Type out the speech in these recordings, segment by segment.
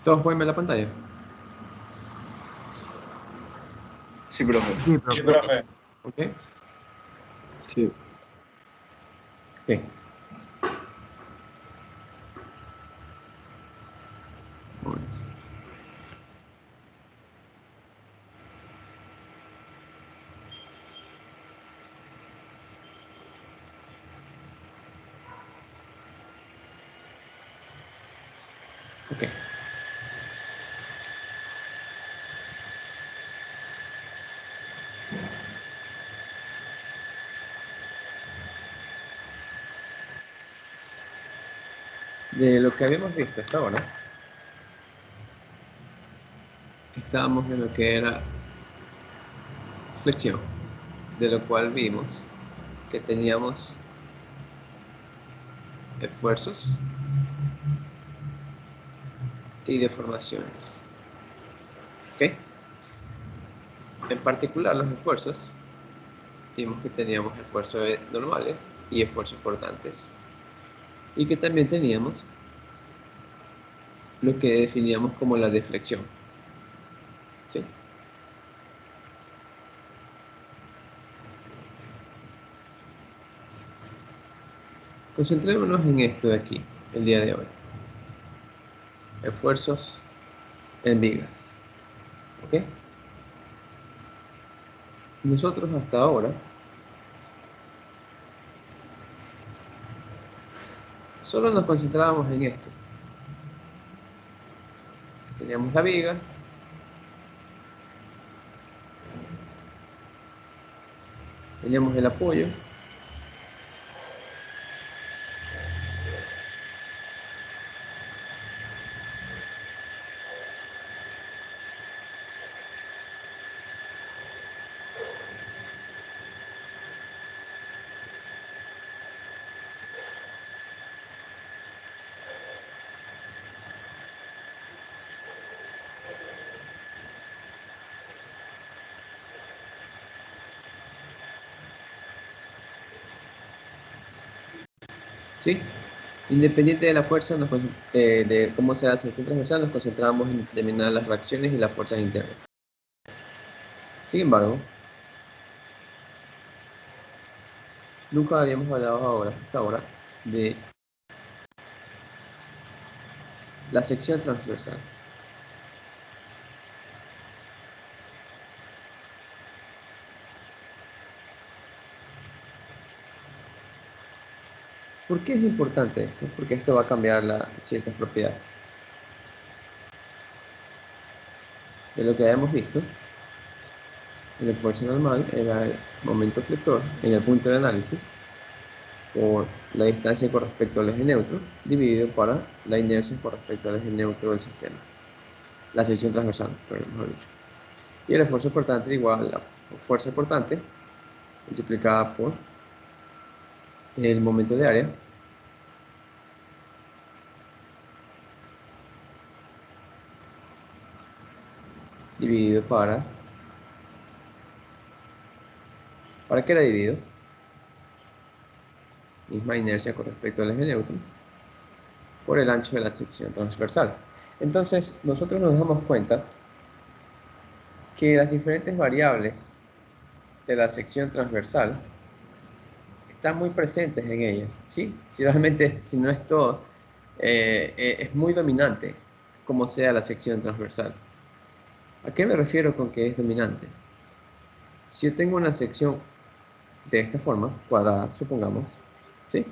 ¿Todos pueden ver la pantalla? Sí, profe. Sí, profe. ¿Ok? Sí. Ok. Un momento. Ok. De lo que habíamos visto hasta ahora, estábamos en lo que era flexión, de lo cual vimos que teníamos esfuerzos y deformaciones. ¿Ok? En particular, los esfuerzos, vimos que teníamos esfuerzos normales y esfuerzos portantes, y que también teníamos lo que definíamos como la deflexión. ¿Sí? Concentrémonos en esto de aquí, el día de hoy. Esfuerzos en vigas. ¿Ok? Nosotros hasta ahora solo nos concentrábamos en esto. Teníamos la viga, teníamos el apoyo, ¿sí? Independiente de la fuerza, de cómo se hace el transversal, nos concentrábamos en determinar las reacciones y las fuerzas internas. Sin embargo, nunca habíamos hablado hasta ahora de la sección transversal. ¿Por qué es importante esto? Porque esto va a cambiar ciertas propiedades. De lo que habíamos visto, el esfuerzo normal era el momento flector en el punto de análisis por la distancia con respecto al eje neutro dividido para la inercia con respecto al eje neutro del sistema. La sección transversal, mejor dicho. Y el esfuerzo portante igual a la fuerza portante multiplicada por el momento de área dividido ¿para qué era dividido? Misma inercia con respecto al eje neutro por el ancho de la sección transversal. Entonces, nosotros nos damos cuenta que las diferentes variables de la sección transversal están muy presentes en ellas, ¿sí? Si realmente, si no es todo, es muy dominante como sea la sección transversal. ¿A qué me refiero con que es dominante? Si yo tengo una sección de esta forma, cuadrada, supongamos, ¿sí?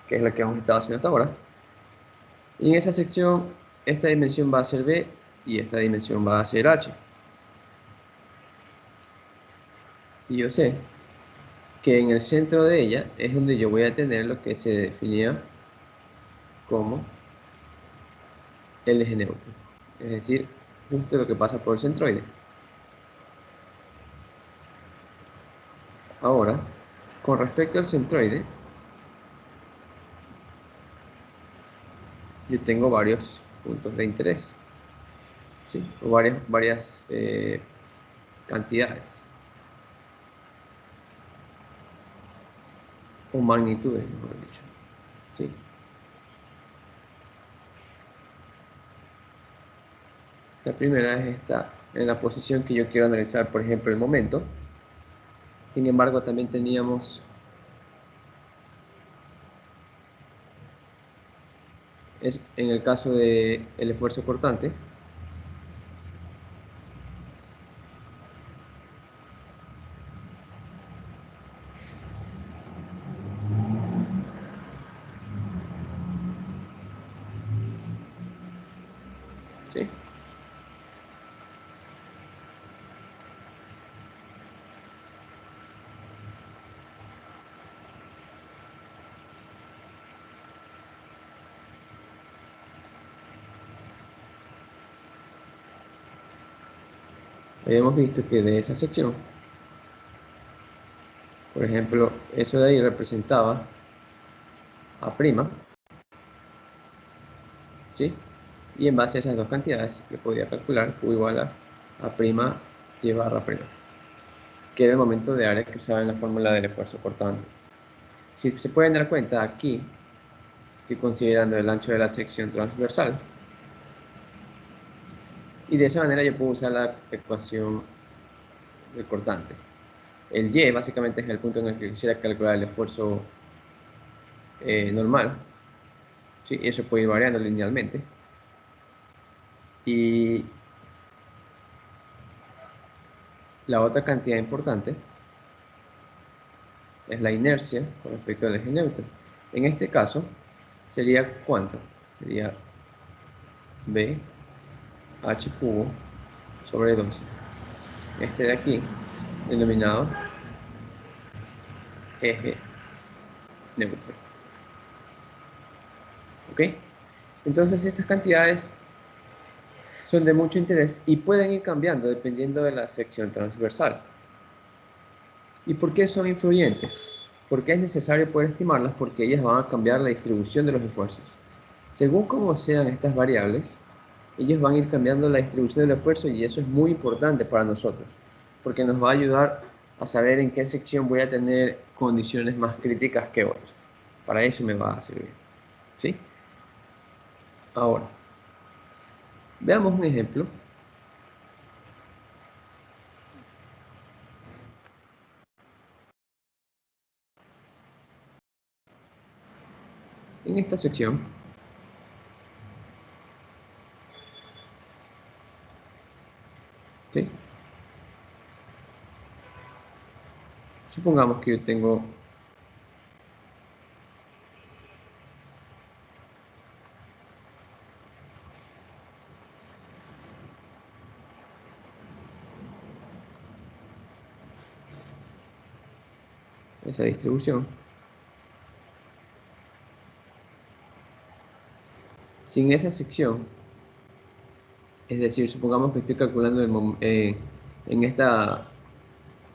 Que es la que hemos estado haciendo hasta ahora, y en esa sección esta dimensión va a ser B y esta dimensión va a ser H. Y yo sé que en el centro de ella es donde yo voy a tener lo que se definía como el eje neutro, es decir, justo lo que pasa por el centroide. Ahora, con respecto al centroide, yo tengo varios puntos de interés, ¿sí? O varias cantidades o magnitudes, mejor dicho, ¿sí? La primera es esta, en la posición que yo quiero analizar, por ejemplo, el momento. Sin embargo, también teníamos en el caso del esfuerzo cortante. ¿Sí? Habíamos visto que de esa sección, por ejemplo, eso de ahí representaba A', ¿sí? Y en base a esas dos cantidades, yo podía calcular Q igual a' y barra prima, que era el momento de área que usaba en la fórmula del esfuerzo cortante. Si se pueden dar cuenta, aquí estoy considerando el ancho de la sección transversal, y de esa manera yo puedo usar la ecuación del cortante. El Y básicamente es el punto en el que quisiera calcular el esfuerzo normal, ¿sí? Eso puede ir variando linealmente. Y la otra cantidad importante es la inercia con respecto al eje neutro. En este caso, sería ¿cuánto? Sería B h cubo sobre 12. Este de aquí, denominado eje neutro. ¿Ok? Entonces estas cantidades son de mucho interés y pueden ir cambiando dependiendo de la sección transversal. ¿Y por qué son influyentes? Porque es necesario poder estimarlas porque ellas van a cambiar la distribución de los esfuerzos. Según cómo sean estas variables, ellos van a ir cambiando la distribución del esfuerzo y eso es muy importante para nosotros, porque nos va a ayudar a saber en qué sección voy a tener condiciones más críticas que otras. Para eso me va a servir. ¿Sí? Ahora, veamos un ejemplo. En esta sección, ¿sí? Supongamos que yo tengo esa distribución. Sin esa sección, es decir, supongamos que estoy calculando en esta,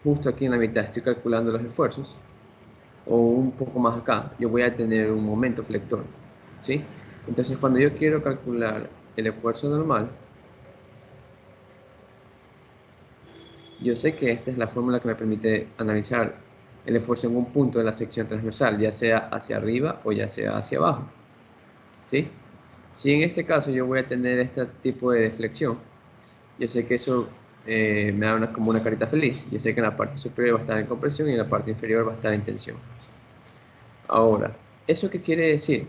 justo aquí en la mitad, estoy calculando los esfuerzos, o un poco más acá, yo voy a tener un momento flector, ¿sí? Entonces, cuando yo quiero calcular el esfuerzo normal, yo sé que esta es la fórmula que me permite analizar el esfuerzo en un punto de la sección transversal, ya sea hacia arriba o ya sea hacia abajo, ¿sí? Si en este caso yo voy a tener este tipo de deflexión, yo sé que eso me da como una carita feliz. Yo sé que en la parte superior va a estar en compresión y en la parte inferior va a estar en tensión. Ahora, ¿eso qué quiere decir?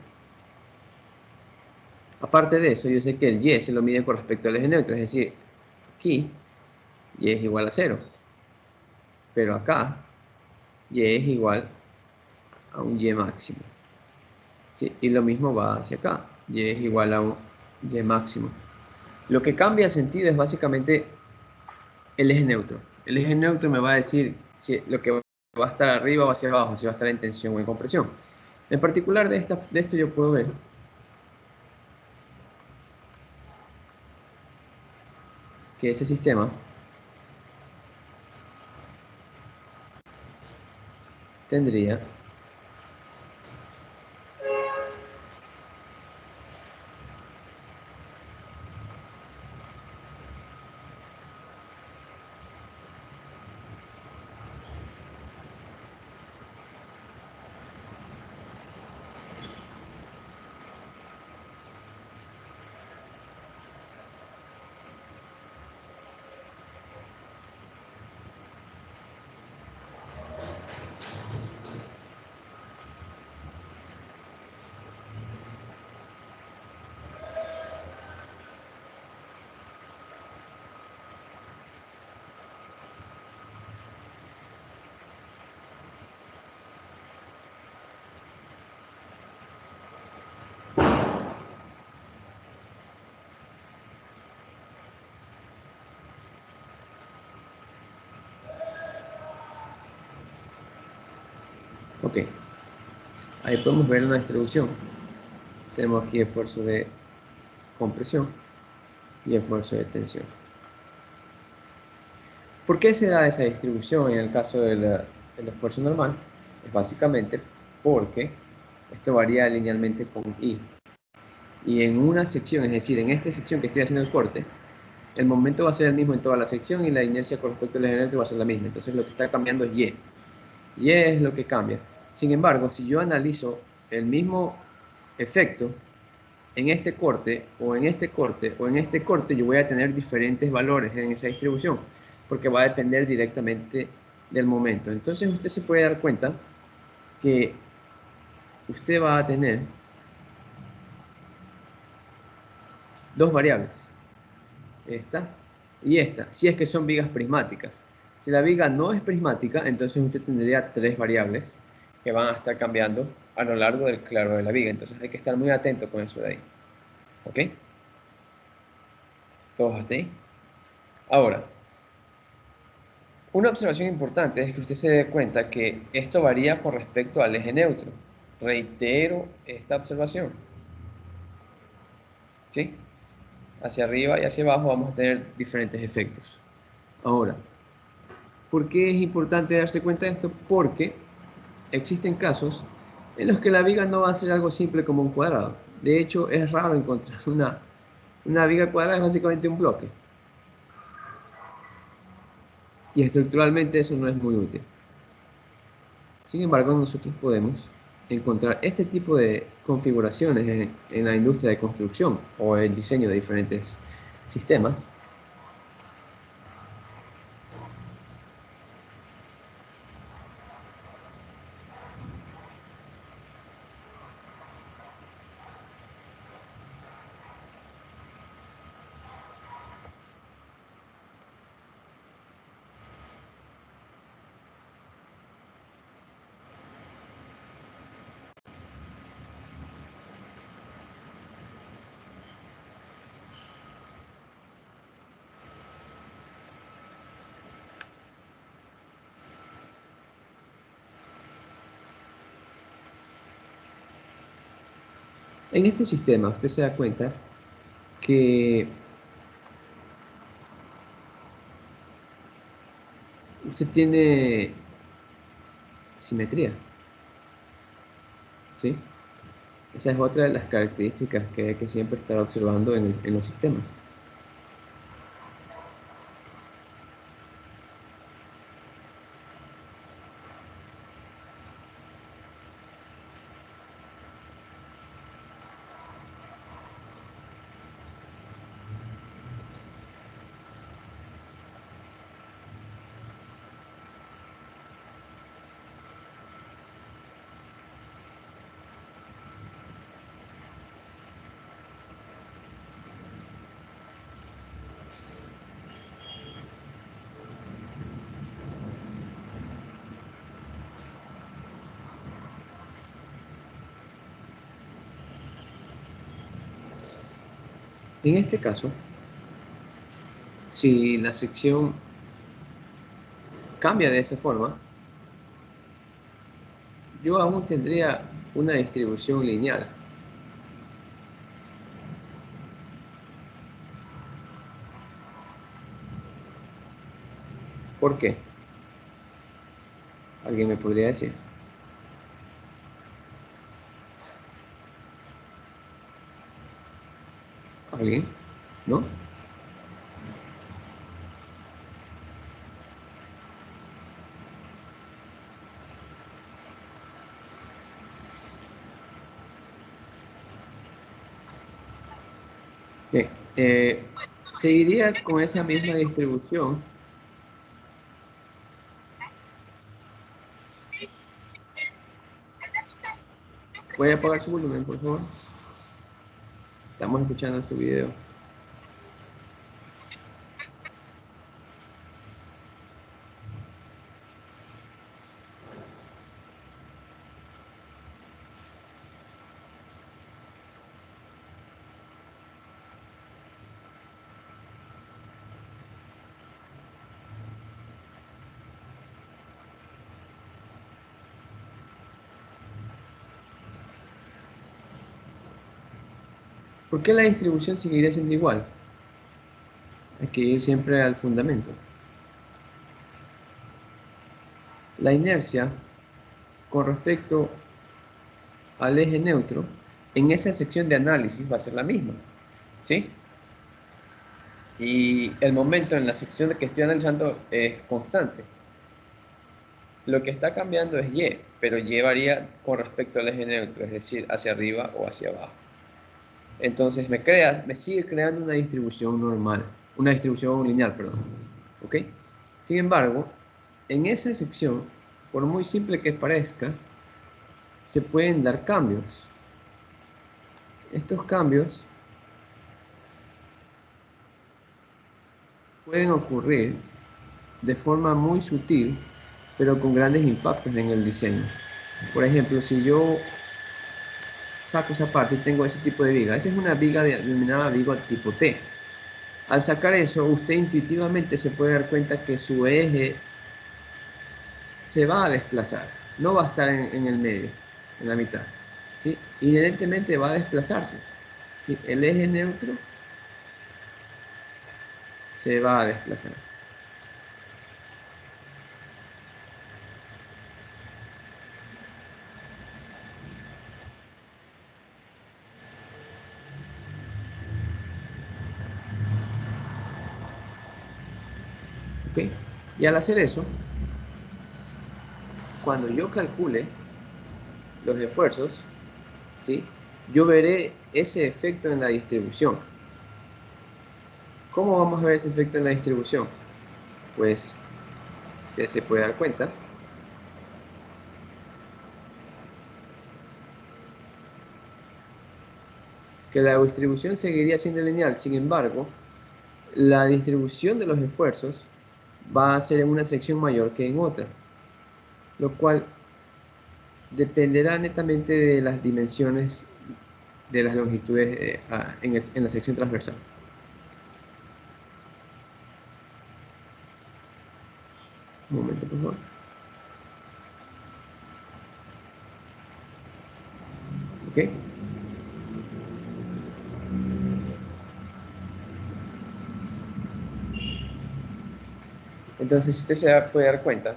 Aparte de eso, yo sé que el Y se lo mide con respecto al eje neutro, es decir, aquí Y es igual a 0, pero acá Y es igual a un Y máximo. ¿Sí? Y lo mismo va hacia acá, Y es igual a un Y máximo. Lo que cambia sentido es básicamente el eje neutro. El eje neutro me va a decir si lo que va a estar arriba o hacia abajo, si va a estar en tensión o en compresión. En particular de esto yo puedo ver que ese sistema tendría Ok, ahí podemos ver una distribución. Tenemos aquí esfuerzo de compresión y esfuerzo de tensión. ¿Por qué se da esa distribución en el caso del esfuerzo normal? Es básicamente porque esto varía linealmente con I. Y en una sección, es decir, en esta sección que estoy haciendo el corte, el momento va a ser el mismo en toda la sección y la inercia con respecto al eje neutro va a ser la misma. Entonces lo que está cambiando es Y. Y es lo que cambia. Sin embargo, si yo analizo el mismo efecto en este corte, o en este corte, o en este corte, yo voy a tener diferentes valores en esa distribución, porque va a depender directamente del momento. Entonces usted se puede dar cuenta que usted va a tener dos variables, esta y esta, si es que son vigas prismáticas. Si la viga no es prismática, entonces usted tendría tres variables que van a estar cambiando a lo largo del claro de la viga. Entonces hay que estar muy atento con eso de ahí. ¿Ok? ¿Todos hasta ahí? Ahora, una observación importante es que usted se dé cuenta que esto varía con respecto al eje neutro. Reitero esta observación. ¿Sí? Hacia arriba y hacia abajo vamos a tener diferentes efectos. Ahora, ¿por qué es importante darse cuenta de esto? Porque existen casos en los que la viga no va a ser algo simple como un cuadrado. De hecho, es raro encontrar una viga cuadrada, es básicamente un bloque. Y estructuralmente eso no es muy útil. Sin embargo, nosotros podemos encontrar este tipo de configuraciones en la industria de construcción o el diseño de diferentes sistemas. En este sistema usted se da cuenta que usted tiene simetría, ¿sí? Esa es otra de las características que hay que siempre estar observando en los sistemas. En este caso, si la sección cambia de esa forma, yo aún tendría una distribución lineal. ¿Por qué? ¿Alguien me podría decir? ¿Alguien? ¿No? Bien, seguiría con esa misma distribución. Voy a apagar su volumen, por favor. Estamos escuchando su video. ¿Por qué la distribución seguiría siendo igual? Hay que ir siempre al fundamento. La inercia con respecto al eje neutro en esa sección de análisis va a ser la misma, ¿sí? Y el momento en la sección que estoy analizando es constante. Lo que está cambiando es y, pero y varía con respecto al eje neutro, es decir, hacia arriba o hacia abajo. Entonces me sigue creando una distribución normal, una distribución lineal, perdón. ¿Ok? Sin embargo, en esa sección, por muy simple que parezca, se pueden dar cambios. Estos cambios pueden ocurrir de forma muy sutil, pero con grandes impactos en el diseño. Por ejemplo, si yo saco esa parte y tengo ese tipo de viga, esa es una viga denominada viga tipo T. Al sacar eso, usted intuitivamente se puede dar cuenta que su eje se va a desplazar, no va a estar en el medio, en la mitad, ¿sí? Inherentemente va a desplazarse, ¿sí? El eje neutro se va a desplazar. ¿Ok? Y al hacer eso, cuando yo calcule los esfuerzos, ¿sí? Yo veré ese efecto en la distribución. ¿Cómo vamos a ver ese efecto en la distribución? Pues usted se puede dar cuenta que la distribución seguiría siendo lineal. Sin embargo, la distribución de los esfuerzos va a ser en una sección mayor que en otra, lo cual dependerá netamente de las dimensiones de las longitudes en la sección transversal. Un momento, por favor. ¿Ok? Entonces, si usted se puede dar cuenta,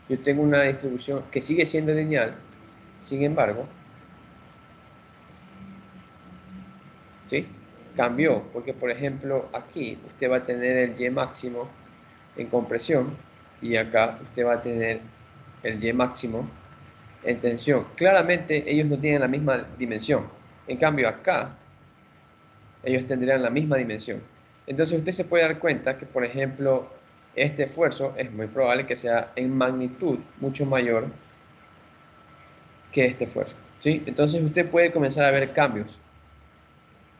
yo tengo una distribución que sigue siendo lineal, sin embargo, ¿sí? Cambió, porque por ejemplo aquí usted va a tener el Y máximo en compresión y acá usted va a tener el Y máximo en tensión. Claramente ellos no tienen la misma dimensión. En cambio acá ellos tendrían la misma dimensión. Entonces usted se puede dar cuenta que por ejemplo este esfuerzo es muy probable que sea en magnitud mucho mayor que este esfuerzo, ¿sí? Entonces usted puede comenzar a ver cambios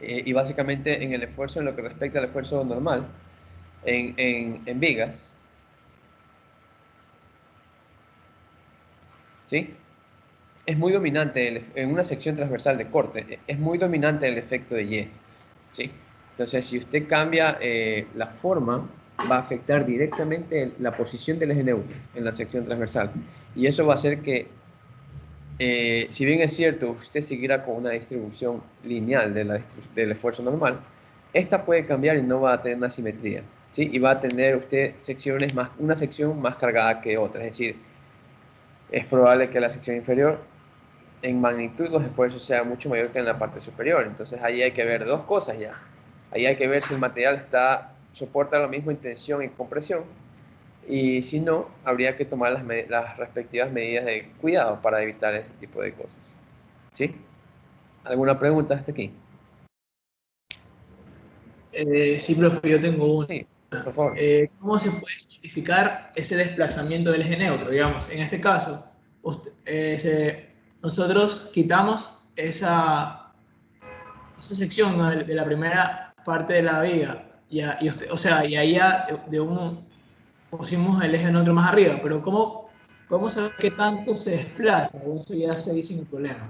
y básicamente en el esfuerzo, en lo que respecta al esfuerzo normal, en vigas, ¿sí? Es muy dominante en una sección transversal de corte, es muy dominante el efecto de Y, ¿sí? Entonces, si usted cambia la forma, va a afectar directamente la posición del eje neutro en la sección transversal. Y eso va a hacer que, si bien es cierto, usted seguirá con una distribución lineal del esfuerzo normal, esta puede cambiar y no va a tener una simetría, ¿sí? Y va a tener usted una sección más cargada que otra, es decir, es probable que la sección inferior en magnitud los esfuerzos sean mucho mayor que en la parte superior. Entonces ahí hay que ver dos cosas ya. Ahí hay que ver si el material soporta lo mismo en tensión y compresión. Y si no, habría que tomar las respectivas medidas de cuidado para evitar ese tipo de cosas. ¿Sí? ¿Alguna pregunta hasta aquí? Sí, profe, yo tengo una. Sí, por favor. ¿Cómo se puede justificar ese desplazamiento del eje neutro? Digamos, en este caso, nosotros quitamos esa sección, ¿no?, de la primera parte de la viga, o sea, y ahí ya pusimos el eje neutro más arriba, pero ¿cómo saber qué tanto se desplaza? O eso ya se dice sin problema.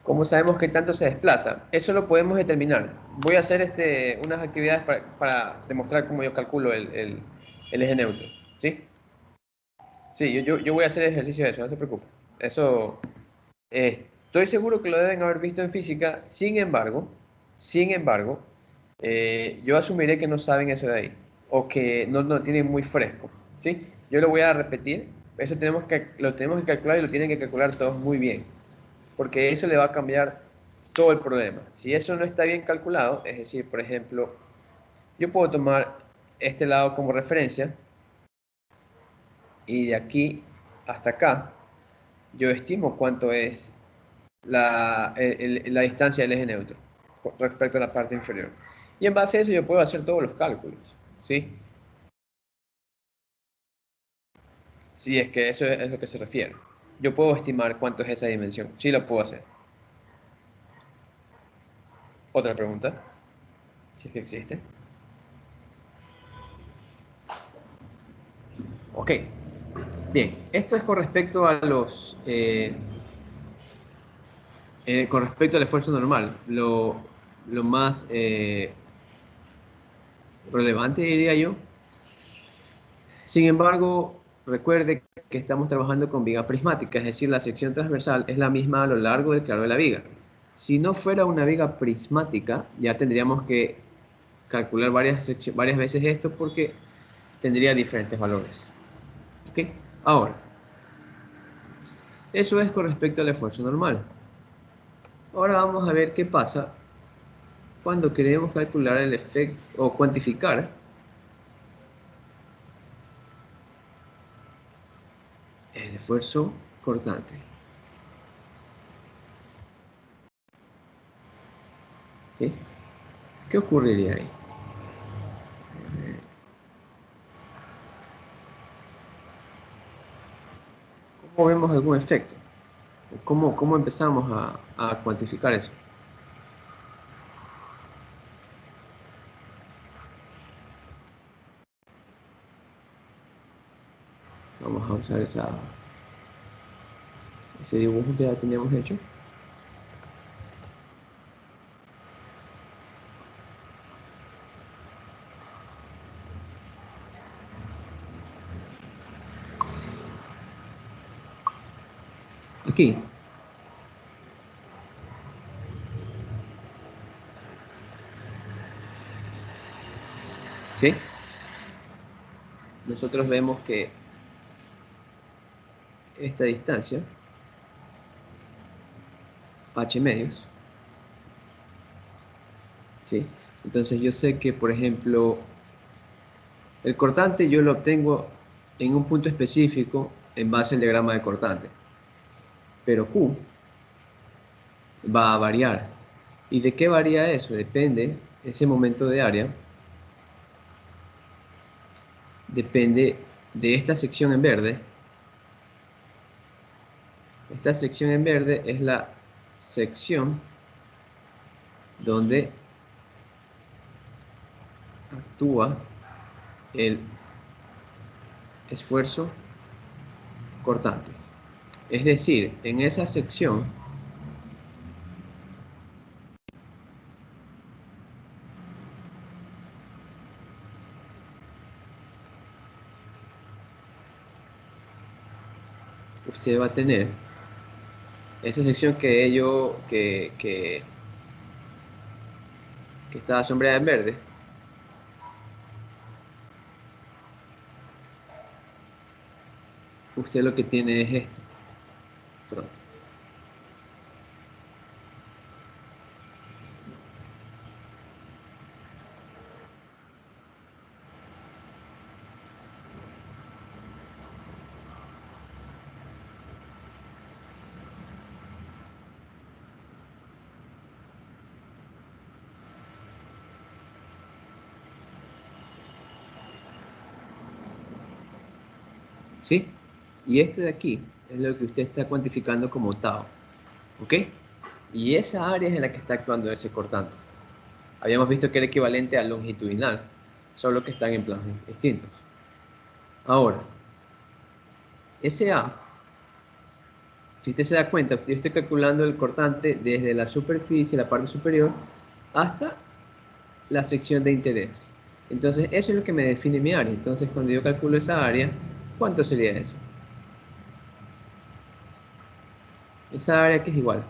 ¿Cómo sabemos qué tanto se desplaza? Eso lo podemos determinar. Voy a hacer unas actividades para demostrar cómo yo calculo el eje neutro. ¿Sí? Sí, yo voy a hacer ejercicio de eso, no se preocupe. Eso Estoy seguro que lo deben haber visto en física, sin embargo, yo asumiré que no saben eso de ahí, o que no lo tienen muy fresco, ¿sí? Yo lo voy a repetir, eso lo tenemos que calcular y lo tienen que calcular todos muy bien, porque eso le va a cambiar todo el problema. Si eso no está bien calculado, es decir, por ejemplo, yo puedo tomar este lado como referencia, y de aquí hasta acá, yo estimo cuánto es la distancia del eje neutro respecto a la parte inferior. Y en base a eso yo puedo hacer todos los cálculos, ¿sí? Si es que eso es lo que se refiere. Yo puedo estimar cuánto es esa dimensión. Sí lo puedo hacer. Otra pregunta, si es que existe. Ok. Bien, esto es con respecto a con respecto al esfuerzo normal. Lo más relevante, diría yo. Sin embargo, recuerde que estamos trabajando con viga prismática, es decir, la sección transversal es la misma a lo largo del claro de la viga. Si no fuera una viga prismática, ya tendríamos que calcular varias veces esto porque tendría diferentes valores. ¿Ok? Ahora, eso es con respecto al esfuerzo normal. Ahora vamos a ver qué pasa cuando queremos calcular el efecto o cuantificar el esfuerzo cortante. ¿Sí? ¿Qué ocurriría ahí? ¿Cómo vemos algún efecto? ¿Cómo empezamos a cuantificar eso? Vamos a usar ese dibujo que ya teníamos hecho. Aquí. ¿Sí? Nosotros vemos que esta distancia, h medios, ¿sí? Entonces yo sé que, por ejemplo, el cortante yo lo obtengo en un punto específico en base al diagrama de cortante. Pero Q va a variar. ¿Y de qué varía eso? Depende, ese momento de área, depende de esta sección en verde. Esta sección en verde es la sección donde actúa el esfuerzo cortante. Es decir, en esa sección usted va a tener esa sección que está sombreada en verde. Usted lo que tiene es esto. Perdón. ¿Sí? Y esto de aquí es lo que usted está cuantificando como tau. ¿Ok? Y esa área es en la que está actuando ese cortante. Habíamos visto que era equivalente al longitudinal, solo que están en planos distintos. Ahora, ese A, si usted se da cuenta, yo estoy calculando el cortante desde la superficie, la parte superior, hasta la sección de interés. Entonces, eso es lo que me define mi área. Entonces, cuando yo calculo esa área, ¿cuánto sería eso? Esa área que es igual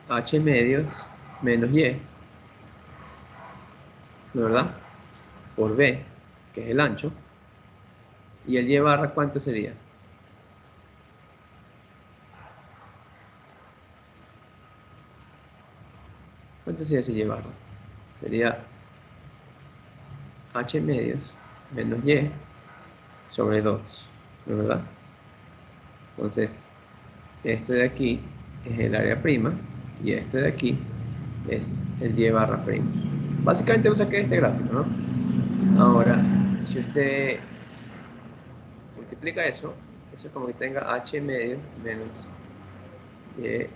h medios menos y, ¿no verdad? Por b, que es el ancho. Y el y barra, ¿cuánto sería? ¿Cuánto sería ese y barra? Sería h medios menos y sobre 2, ¿no verdad? Entonces, esto de aquí es el área prima y esto de aquí es el y barra prima. Básicamente lo saqué de este gráfico, ¿no? Ahora, si usted multiplica eso es como que tenga h medio menos y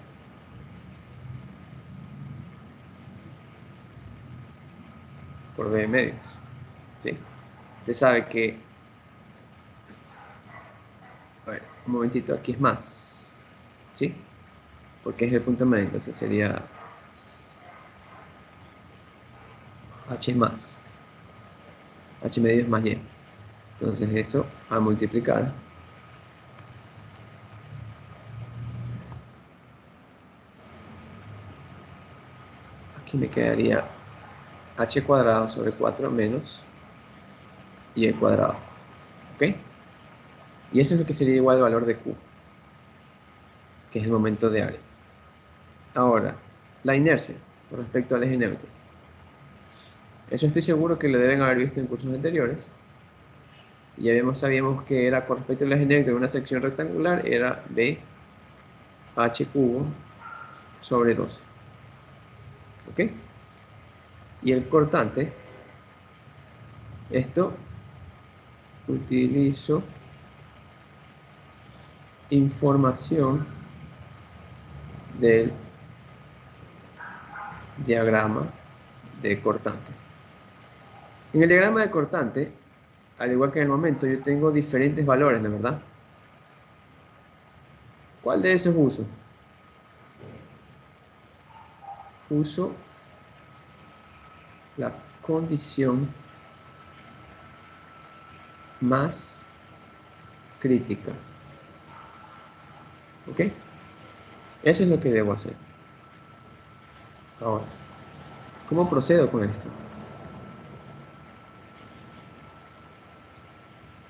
por b medios, ¿sí? Usted sabe que, a ver, un momentito, aquí es más, ¿sí? Porque es el punto medio, entonces sería h más, h medio es más y. Entonces eso a multiplicar, aquí me quedaría h cuadrado sobre 4 menos y cuadrado, ¿ok? Y eso es lo que sería igual al valor de Q, que es el momento de área. Ahora, la inercia con respecto al eje neutro. Eso estoy seguro que lo deben haber visto en cursos anteriores. Ya sabíamos que era con respecto al eje neutro en una sección rectangular, era b h cubo sobre 12. ¿Ok? Y el cortante, esto utilizo información del diagrama de cortante. En el diagrama de cortante, al igual que en el momento, yo tengo diferentes valores, ¿no es verdad? ¿Cuál de esos uso? Uso la condición más crítica. ¿Ok? Eso es lo que debo hacer. Ahora, ¿cómo procedo con esto?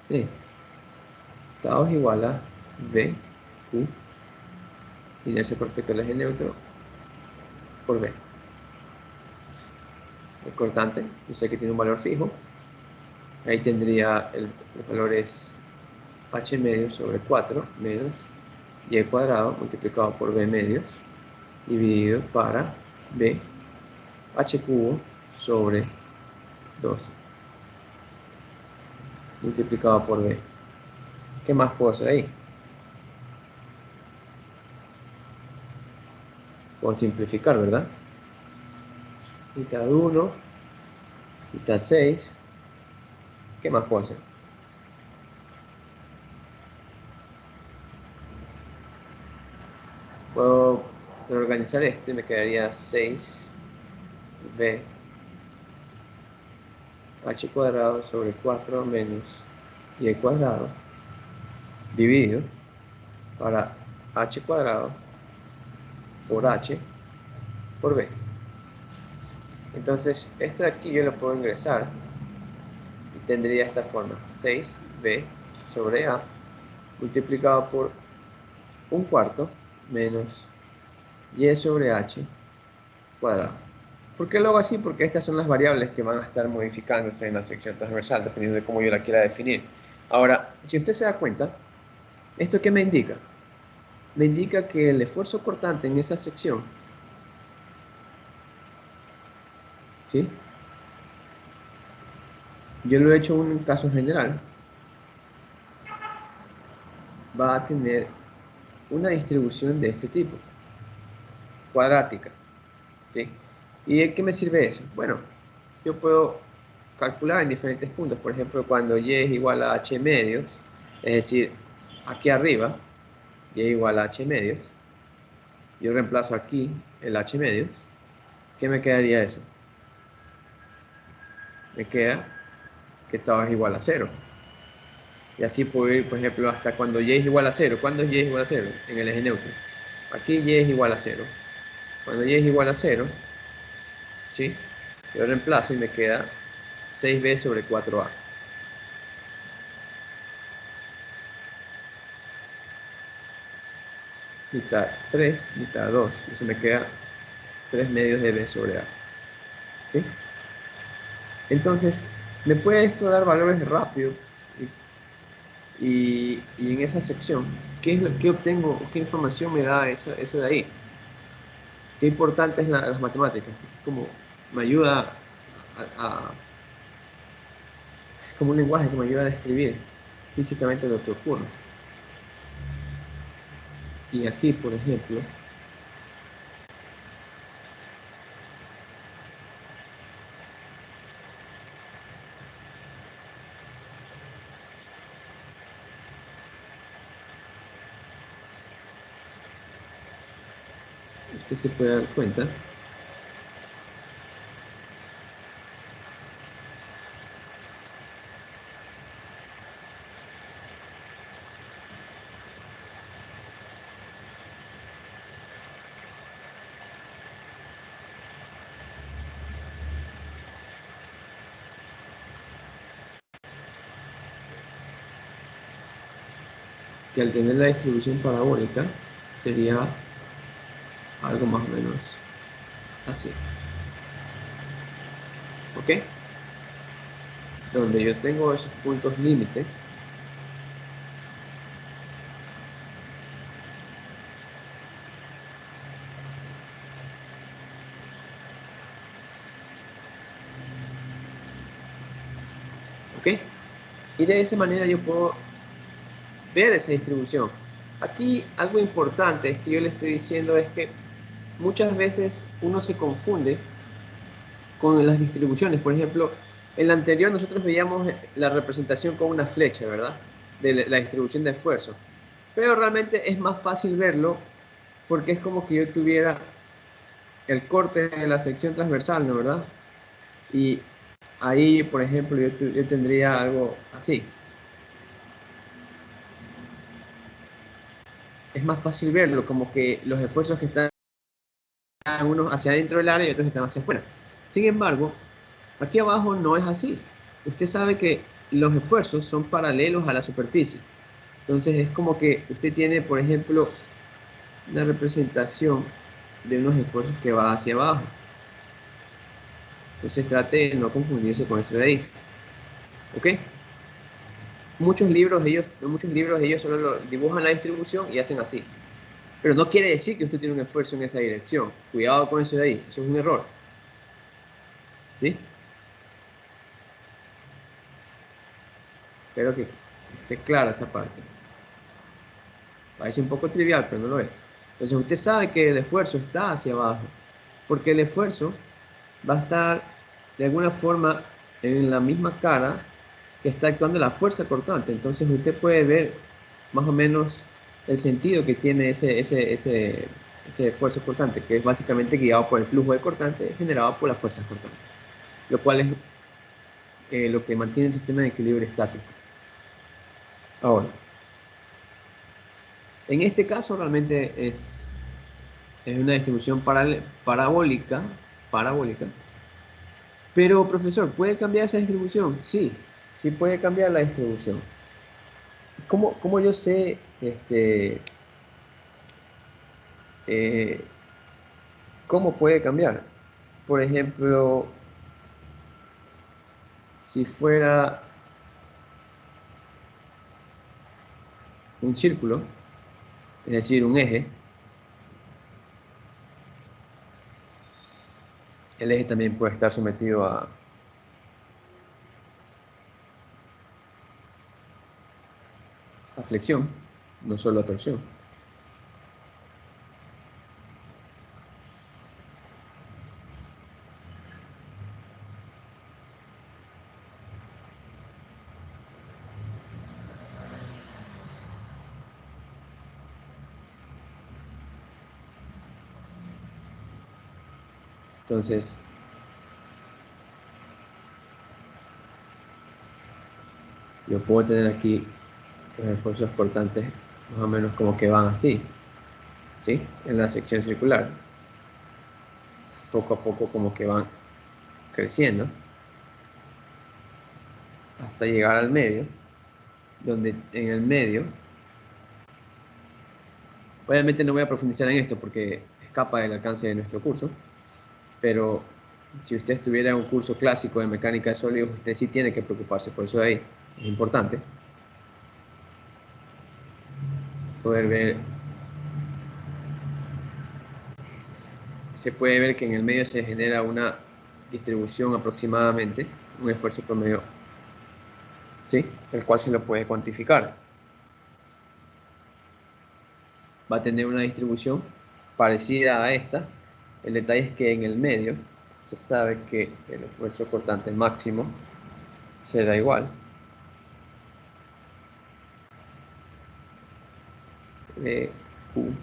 Sí. Tau es igual a V, Q, inercia por respecto al eje neutro, por B. El cortante, yo sé que tiene un valor fijo. Ahí tendría los valores h medios sobre 4 menos y cuadrado multiplicado por b medios dividido para b h cubo sobre 12 multiplicado por b. ¿Qué más puedo hacer ahí? Puedo simplificar, ¿verdad? Mitad 1, mitad 6. ¿Qué más puedo hacer? Puedo reorganizar esto y me quedaría 6v h cuadrado sobre 4 menos y cuadrado dividido para h cuadrado por h por b. Entonces, esto de aquí yo lo puedo ingresar y tendría esta forma: 6b sobre a multiplicado por un cuarto menos y sobre h cuadrado. ¿Por qué lo hago así? Porque estas son las variables que van a estar modificándose en la sección transversal, dependiendo de cómo yo la quiera definir. Ahora, si usted se da cuenta, ¿esto qué me indica? Me indica que el esfuerzo cortante en esa sección, ¿sí? Yo lo he hecho en un caso general, va a tener una distribución de este tipo, cuadrática, ¿sí? ¿Y de qué me sirve eso? Bueno, yo puedo calcular en diferentes puntos, por ejemplo, cuando y es igual a h medios, es decir, aquí arriba, y es igual a h medios, yo reemplazo aquí el h medios, ¿qué me quedaría eso? Me queda que tau es igual a 0. Y así puedo ir, por ejemplo, hasta cuando y es igual a 0. ¿Cuándo es y es igual a 0? En el eje neutro. Aquí y es igual a 0. Cuando y es igual a 0, ¿sí? Yo reemplazo y me queda 6b sobre 4a. Mitad 3, mitad 2. Entonces me queda 3 medios de b sobre a. ¿Sí? Entonces, me puede esto dar valores rápido. Y en esa sección, ¿qué obtengo? ¿Qué información me da eso de ahí? Qué importante es las matemáticas. Como me ayuda como un lenguaje que me ayuda a describir físicamente lo que ocurre. Y aquí, por ejemplo, usted se puede dar cuenta que al tener la distribución parabólica sería algo más o menos así. ¿Ok? Donde yo tengo esos puntos límite. ¿Ok? Y de esa manera yo puedo ver esa distribución. Aquí algo importante es que yo le estoy diciendo es que muchas veces uno se confunde con las distribuciones. Por ejemplo, en la anterior nosotros veíamos la representación con una flecha, ¿verdad? De la distribución de esfuerzo. Pero realmente es más fácil verlo porque es como que yo tuviera el corte de la sección transversal, ¿no? ¿Verdad? Y ahí, por ejemplo, yo tendría algo así. Es más fácil verlo, como que los esfuerzos que están unos hacia adentro del área y otros están hacia afuera. Sin embargo, aquí abajo no es así. Usted sabe que los esfuerzos son paralelos a la superficie. Entonces es como que usted tiene, por ejemplo, una representación de unos esfuerzos que va hacia abajo. Entonces trate de no confundirse con eso de ahí. ¿Ok? Muchos libros ellos solo dibujan la distribución y hacen así. Pero no quiere decir que usted tiene un esfuerzo en esa dirección. Cuidado con eso de ahí. Eso es un error. ¿Sí? Espero que esté clara esa parte. Parece un poco trivial, pero no lo es. Entonces usted sabe que el esfuerzo está hacia abajo. Porque el esfuerzo va a estar de alguna forma en la misma cara que está actuando la fuerza cortante. Entonces usted puede ver más o menos el sentido que tiene ese esfuerzo cortante, que es básicamente guiado por el flujo de cortante generado por las fuerzas cortantes, lo cual es lo que mantiene el sistema de equilibrio estático. Ahora, en este caso realmente es una distribución parabólica, pero profesor, ¿puede cambiar esa distribución? Sí, sí puede cambiar la distribución. ¿Cómo yo sé eh, cómo puede cambiar? Por ejemplo, si fuera un círculo, es decir, un eje, el eje también puede estar sometido a flexión, no solo a torsión. Entonces, yo puedo tener aquí los esfuerzos cortantes más o menos como que van así, ¿sí? En la sección circular. poco a poco como que van creciendo hasta llegar al medio, donde en el medio, obviamente no voy a profundizar en esto porque escapa del alcance de nuestro curso, pero si usted estuviera en un curso clásico de mecánica de sólidos, usted sí tiene que preocuparse por eso de ahí. Es importante poder ver, se puede ver que en el medio se genera una distribución aproximadamente, un esfuerzo promedio, ¿sí? El cual se lo puede cuantificar. Va a tener una distribución parecida a esta. El detalle es que en el medio se sabe que el esfuerzo cortante máximo se da igual de Q.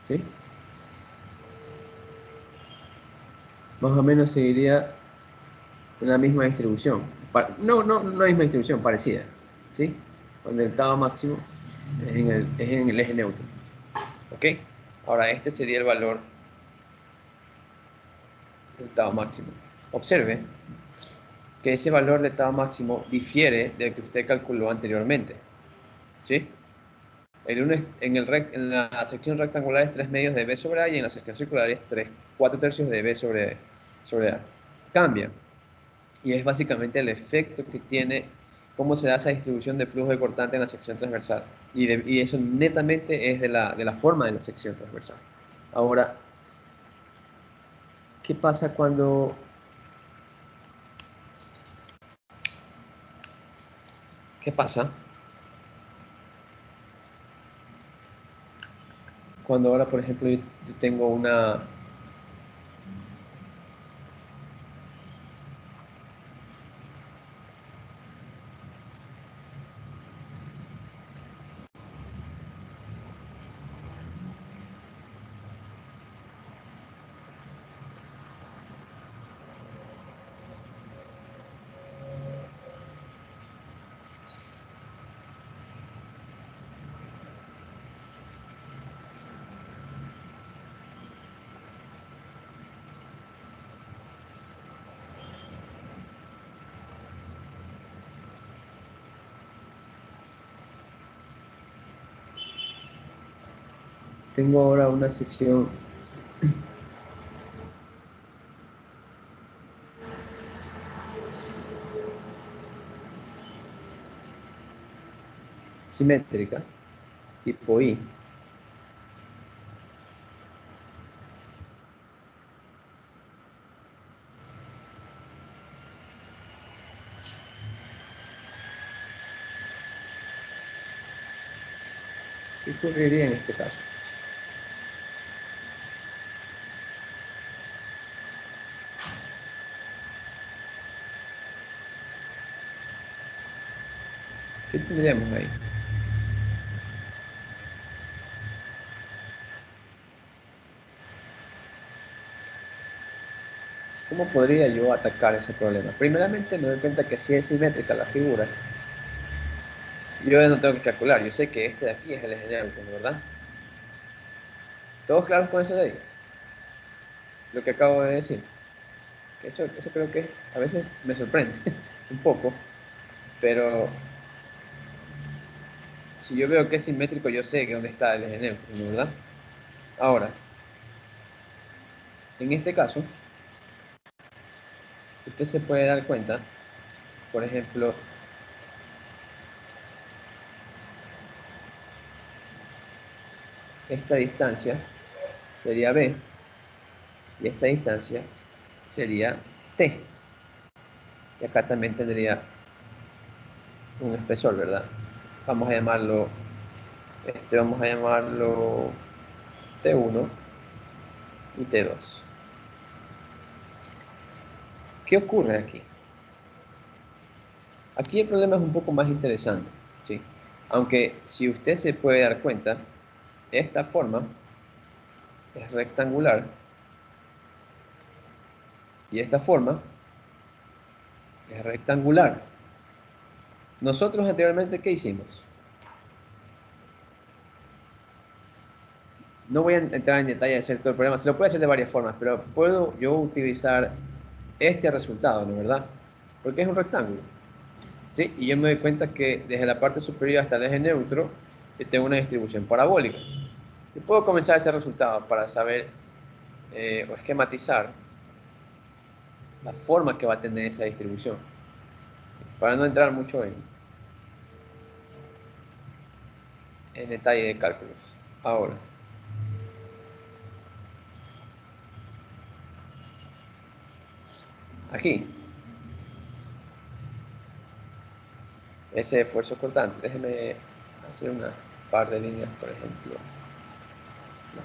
¿Sí? Más o menos seguiría una misma distribución. No la misma distribución, parecida. ¿Sí? Donde el tau máximo es en el eje neutro. ¿Ok? Ahora, este sería el valor del tau máximo. Observe que ese valor de tau máximo difiere del que usted calculó anteriormente. ¿Sí? En la sección rectangular es 3 medios de B sobre A y en la sección circular es 4 tercios de B sobre A. Cambia. Y es básicamente el efecto que tiene, cómo se da esa distribución de flujo de cortante en la sección transversal. Y eso netamente es de la forma de la sección transversal. Ahora, ¿qué pasa cuando... ¿Qué pasa cuando ahora, por ejemplo, yo tengo una... Tengo ahora una sección simétrica, tipo I. ¿Qué ocurriría en este caso? ¿Qué tendríamos ahí? ¿Cómo podría yo atacar ese problema? Primeramente me doy cuenta que si es simétrica la figura, yo ya no tengo que calcular, yo sé que este de aquí es el eje neutro, ¿verdad? ¿Todos claros con eso de ahí? Lo que acabo de decir. Eso creo que a veces me sorprende un poco, pero si yo veo que es simétrico, yo sé que dónde está el eje neutro, ¿verdad? Ahora, en este caso, usted se puede dar cuenta, por ejemplo, esta distancia sería B y esta distancia sería T. Y acá también tendría un espesor, ¿verdad? Vamos a llamarlo, vamos a llamarlo T1 y T2. ¿Qué ocurre aquí? Aquí el problema es un poco más interesante, ¿sí? Aunque si usted se puede dar cuenta, esta forma es rectangular y esta forma es rectangular. Nosotros anteriormente, ¿qué hicimos? No voy a entrar en detalle de hacer todo el problema, se lo puede hacer de varias formas, pero puedo yo utilizar este resultado, ¿no es verdad? Porque es un rectángulo, ¿sí? Y yo me doy cuenta que desde la parte superior hasta el eje neutro, yo tengo una distribución parabólica. Yo puedo comenzar ese resultado para saber o esquematizar la forma que va a tener esa distribución, para no entrar mucho en detalle de cálculos. Ahora, aquí, ese esfuerzo cortante, déjeme hacer una par de líneas, por ejemplo.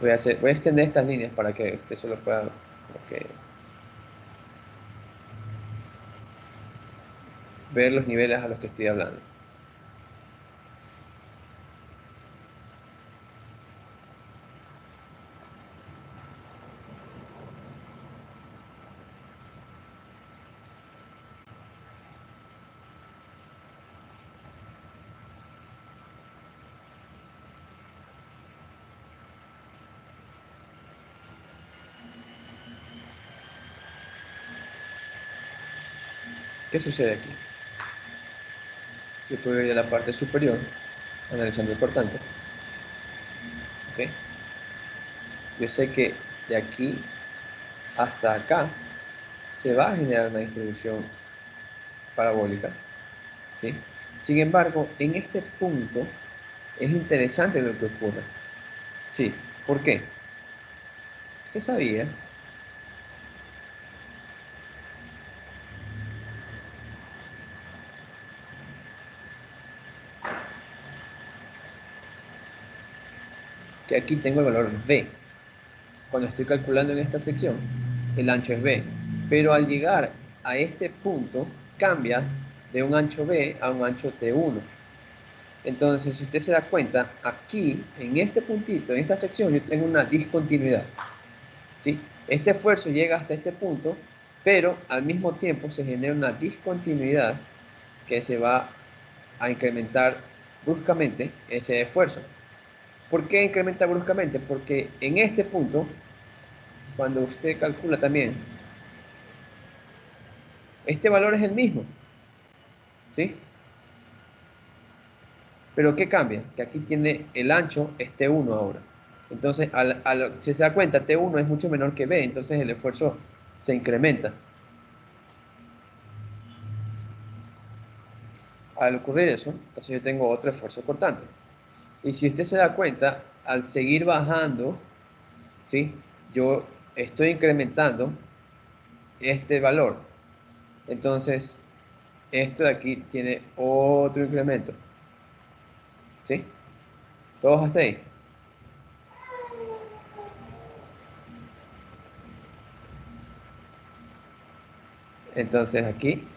Voy a extender estas líneas para que usted solo pueda como que ver los niveles a los que estoy hablando. ¿Qué sucede aquí? Yo puedo ir de la parte superior, analizando el cortante. ¿Ok? Yo sé que de aquí hasta acá se va a generar una distribución parabólica. ¿Sí? Sin embargo, en este punto es interesante lo que ocurre. ¿Sí? ¿Por qué? Usted sabía que aquí tengo el valor B. Cuando estoy calculando en esta sección, el ancho es B. Pero al llegar a este punto, cambia de un ancho B a un ancho T1. Entonces, si usted se da cuenta, aquí, en este puntito, en esta sección, yo tengo una discontinuidad. ¿Sí? Este esfuerzo llega hasta este punto, pero al mismo tiempo se genera una discontinuidad que se va a incrementar bruscamente ese esfuerzo. ¿Por qué incrementa bruscamente? Porque en este punto, cuando usted calcula también, este valor es el mismo, ¿sí? Pero ¿qué cambia? Que aquí tiene el ancho es T1 ahora. Entonces, si se da cuenta, T1 es mucho menor que B, entonces el esfuerzo se incrementa. Al ocurrir eso, entonces yo tengo otro esfuerzo cortante. Y si usted se da cuenta, al seguir bajando, ¿sí? Yo estoy incrementando este valor. Entonces, esto de aquí tiene otro incremento. ¿Sí? ¿Todos hasta ahí? Entonces aquí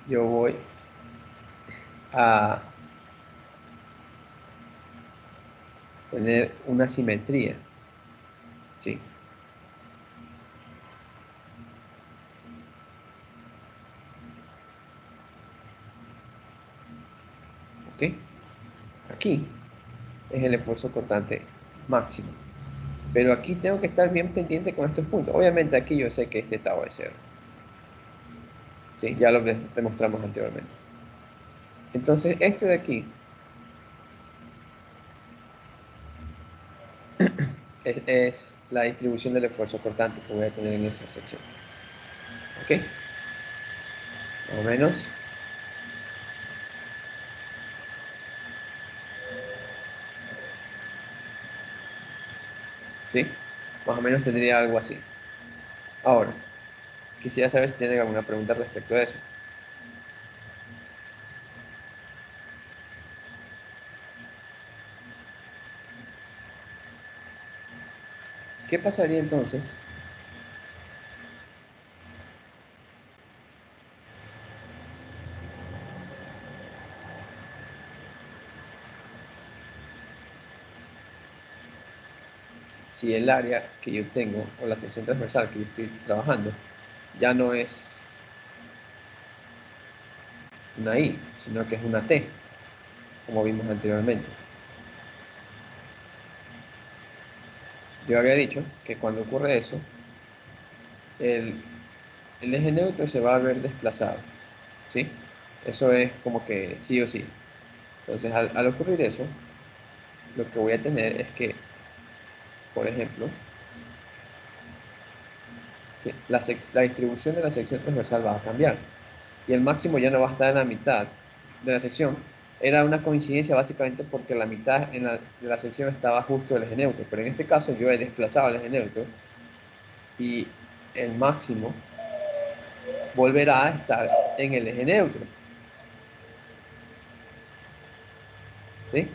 yo voy a tener una simetría. ¿Sí? ¿Ok? Aquí es el esfuerzo cortante máximo. Pero aquí tengo que estar bien pendiente con estos puntos. Obviamente aquí yo sé que es Z o es 0. ¿Sí? Ya lo demostramos anteriormente. Entonces este de aquí es la distribución del esfuerzo cortante que voy a tener en esa sección. ¿Ok? Más o menos. ¿Sí? Más o menos tendría algo así. Ahora, quisiera saber si tienen alguna pregunta respecto a eso. ¿Qué pasaría entonces si el área que yo tengo o la sección transversal que yo estoy trabajando ya no es una I, sino que es una T, como vimos anteriormente? Yo había dicho que cuando ocurre eso, el, el eje neutro se va a ver desplazado, ¿sí? Eso es como que sí o sí. Entonces, al ocurrir eso, lo que voy a tener es que, por ejemplo, ¿sí? La distribución de la sección transversal va a cambiar y el máximo ya no va a estar en la mitad de la sección. Era una coincidencia básicamente porque la mitad de la sección estaba justo el eje neutro, pero en este caso yo he desplazado el eje neutro y el máximo volverá a estar en el eje neutro, ¿sí?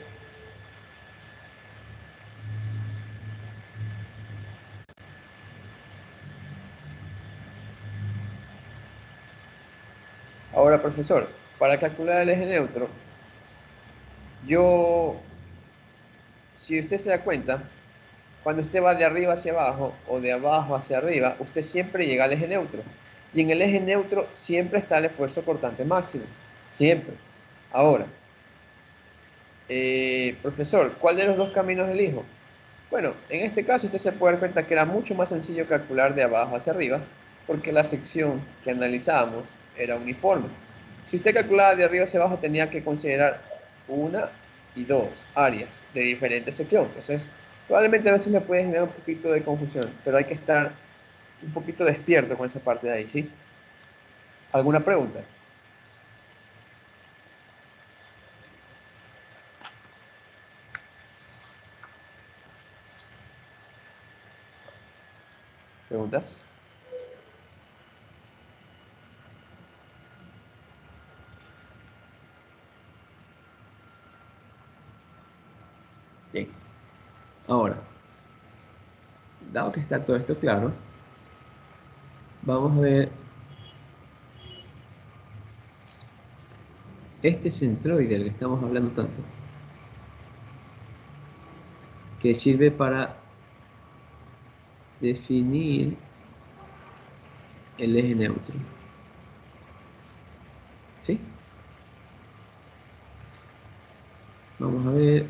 Ahora, profesor, para calcular el eje neutro, si usted se da cuenta, cuando usted va de arriba hacia abajo o de abajo hacia arriba, usted siempre llega al eje neutro. Y en el eje neutro siempre está el esfuerzo cortante máximo. Siempre. Ahora, profesor, ¿cuál de los dos caminos elijo? Bueno, en este caso usted se puede dar cuenta que era mucho más sencillo calcular de abajo hacia arriba, porque la sección que analizábamos era uniforme. Si usted calculaba de arriba hacia abajo, tenía que considerar una y dos áreas de diferente sección. Entonces, probablemente a veces le puede generar un poquito de confusión, pero hay que estar un poquito despierto con esa parte de ahí, ¿sí? ¿Alguna pregunta? ¿Preguntas? Bien. Ahora, dado que está todo esto claro, vamos a ver este centroide del que estamos hablando tanto, que sirve para definir el eje neutro. ¿Sí? Vamos a ver.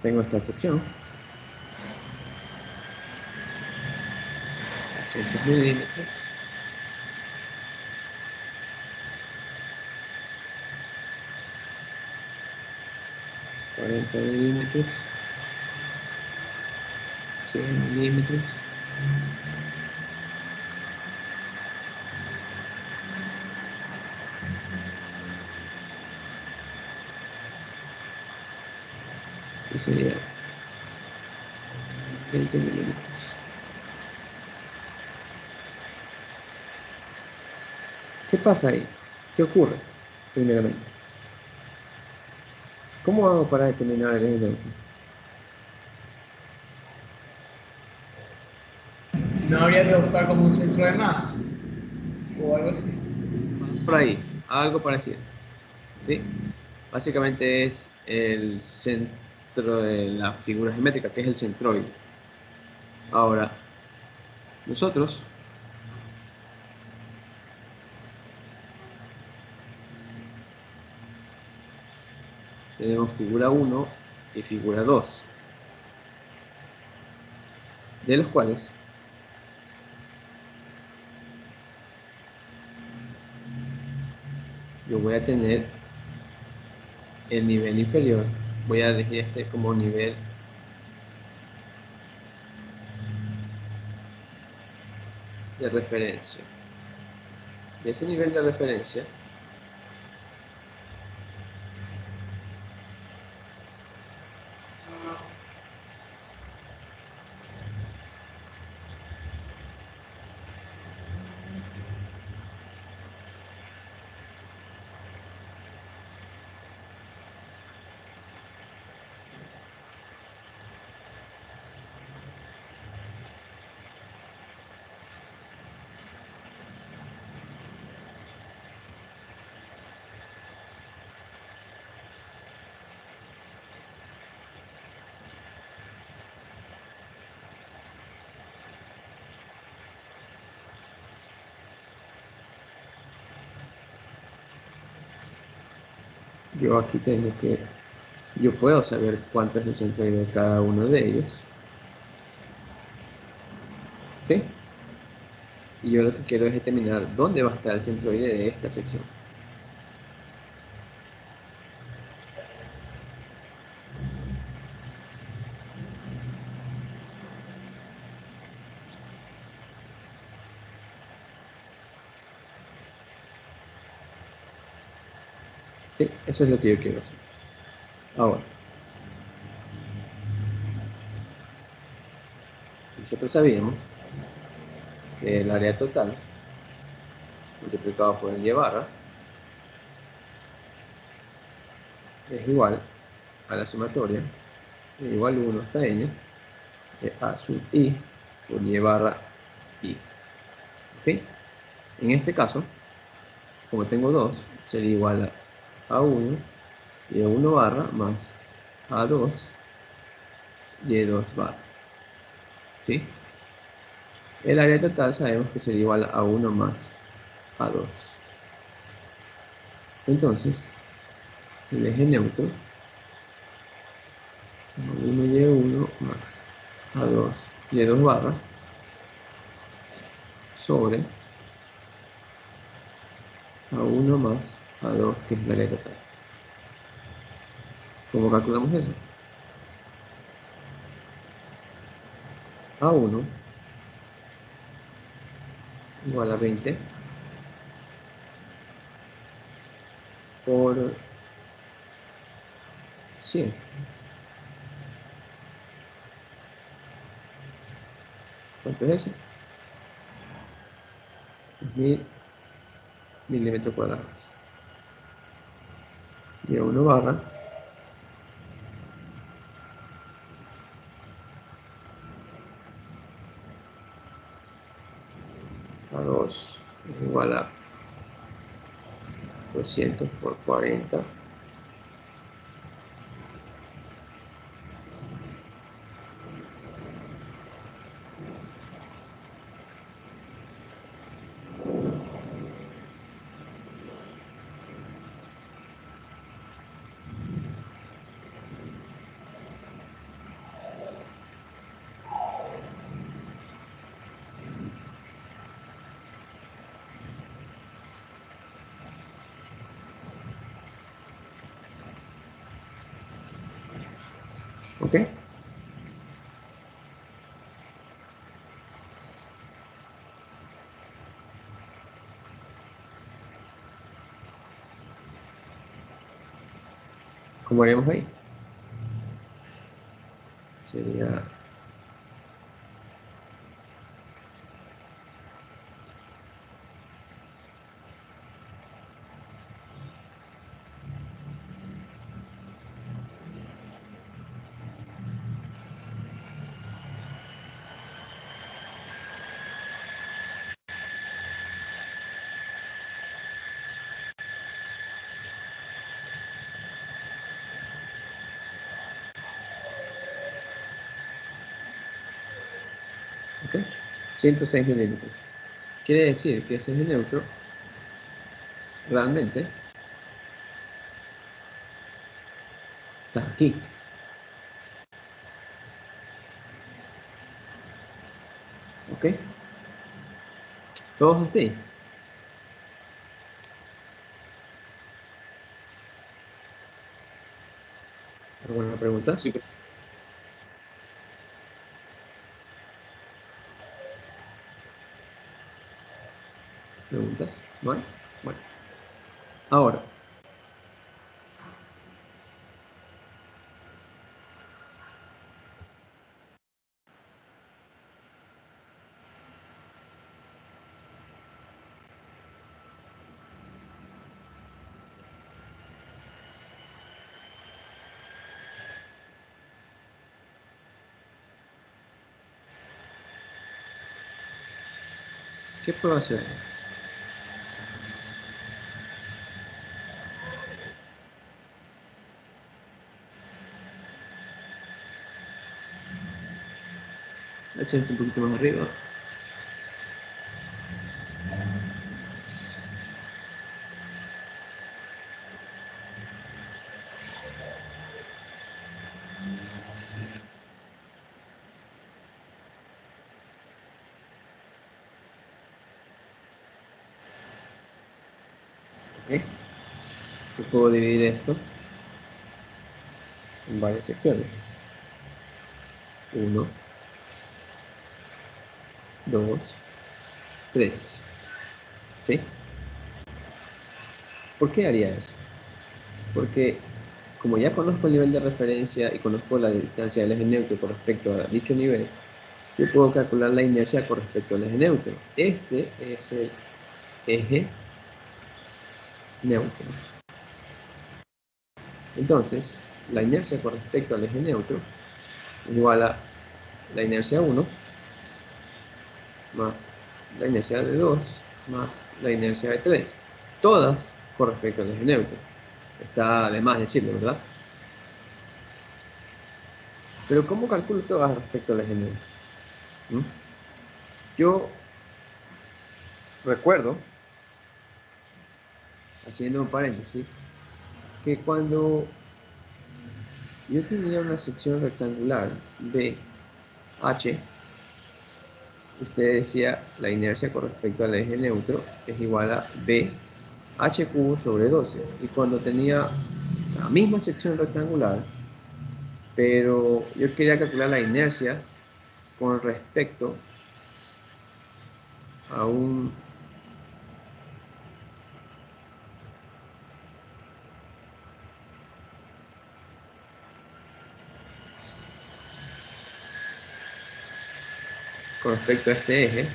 Tengo esta sección. 200 milímetros. 40 milímetros. 100 milímetros. Que sería 20 milímetros. ¿Qué pasa ahí? ¿Qué ocurre? Primeramente, ¿cómo hago para determinar el eje neutro? No habría que buscar como un centro de masa o algo así. Por ahí, algo parecido. ¿Sí? Básicamente es el centro de la figura geométrica, que es el centroide. Ahora, nosotros tenemos figura 1 y figura 2, de los cuales yo voy a tener el nivel inferior, voy a elegir este como nivel de referencia. De ese nivel de referencia, yo aquí yo puedo saber cuánto es el centroide de cada uno de ellos, ¿sí? Y yo lo que quiero es determinar dónde va a estar el centroide de esta sección. Sí, eso es lo que yo quiero hacer. Ahora, nosotros sabíamos que el área total multiplicado por el y barra es igual a la sumatoria de igual 1 hasta n de a sub i por y barra i. ¿Ok? En este caso, como tengo 2, sería igual a 1 y 1 barra más a 2 y 2 barra. ¿Sí? El área total sabemos que sería igual a 1 más a 2. Entonces, el eje neutro, 1y1 más a2 y2 barra sobre a1 más a2, que es la área total. ¿Cómo calculamos eso? A1 igual a 20 por 100. ¿Cuánto es eso? 1000 milímetros cuadrados. Y a1 barra a2 es igual a 200 por 40. ¿Ok? ¿Cómo haríamos ahí? Sería ¿Ok? 106 milímetros. Quiere decir que ese eje neutro realmente está aquí. ¿Ok? ¿Todos hasta ahí? ¿Alguna pregunta? Sí, ¿Preguntas? ¿Vale? Bueno. Ahora, ¿qué puedo hacer? Echa esto un poquito más arriba. ¿Ok? Yo puedo dividir esto en varias secciones. 1, 2, 3. ¿Sí? ¿Por qué haría eso? Porque como ya conozco el nivel de referencia y conozco la distancia del eje neutro con respecto a dicho nivel, yo puedo calcular la inercia con respecto al eje neutro. Este es el eje neutro. Entonces, la inercia con respecto al eje neutro es igual a la inercia 1 más la inercia de 2 más la inercia de 3. Todas con respecto al eje neutro. Está de más decirlo, ¿verdad? Pero ¿cómo calculo todas respecto al eje neutro? ¿Mm? Yo recuerdo, haciendo un paréntesis, que cuando yo tenía una sección rectangular BH, usted decía la inercia con respecto al eje neutro es igual a BH cubo sobre 12. Y cuando tenía la misma sección rectangular, pero yo quería calcular la inercia con respecto a un con respecto a este eje,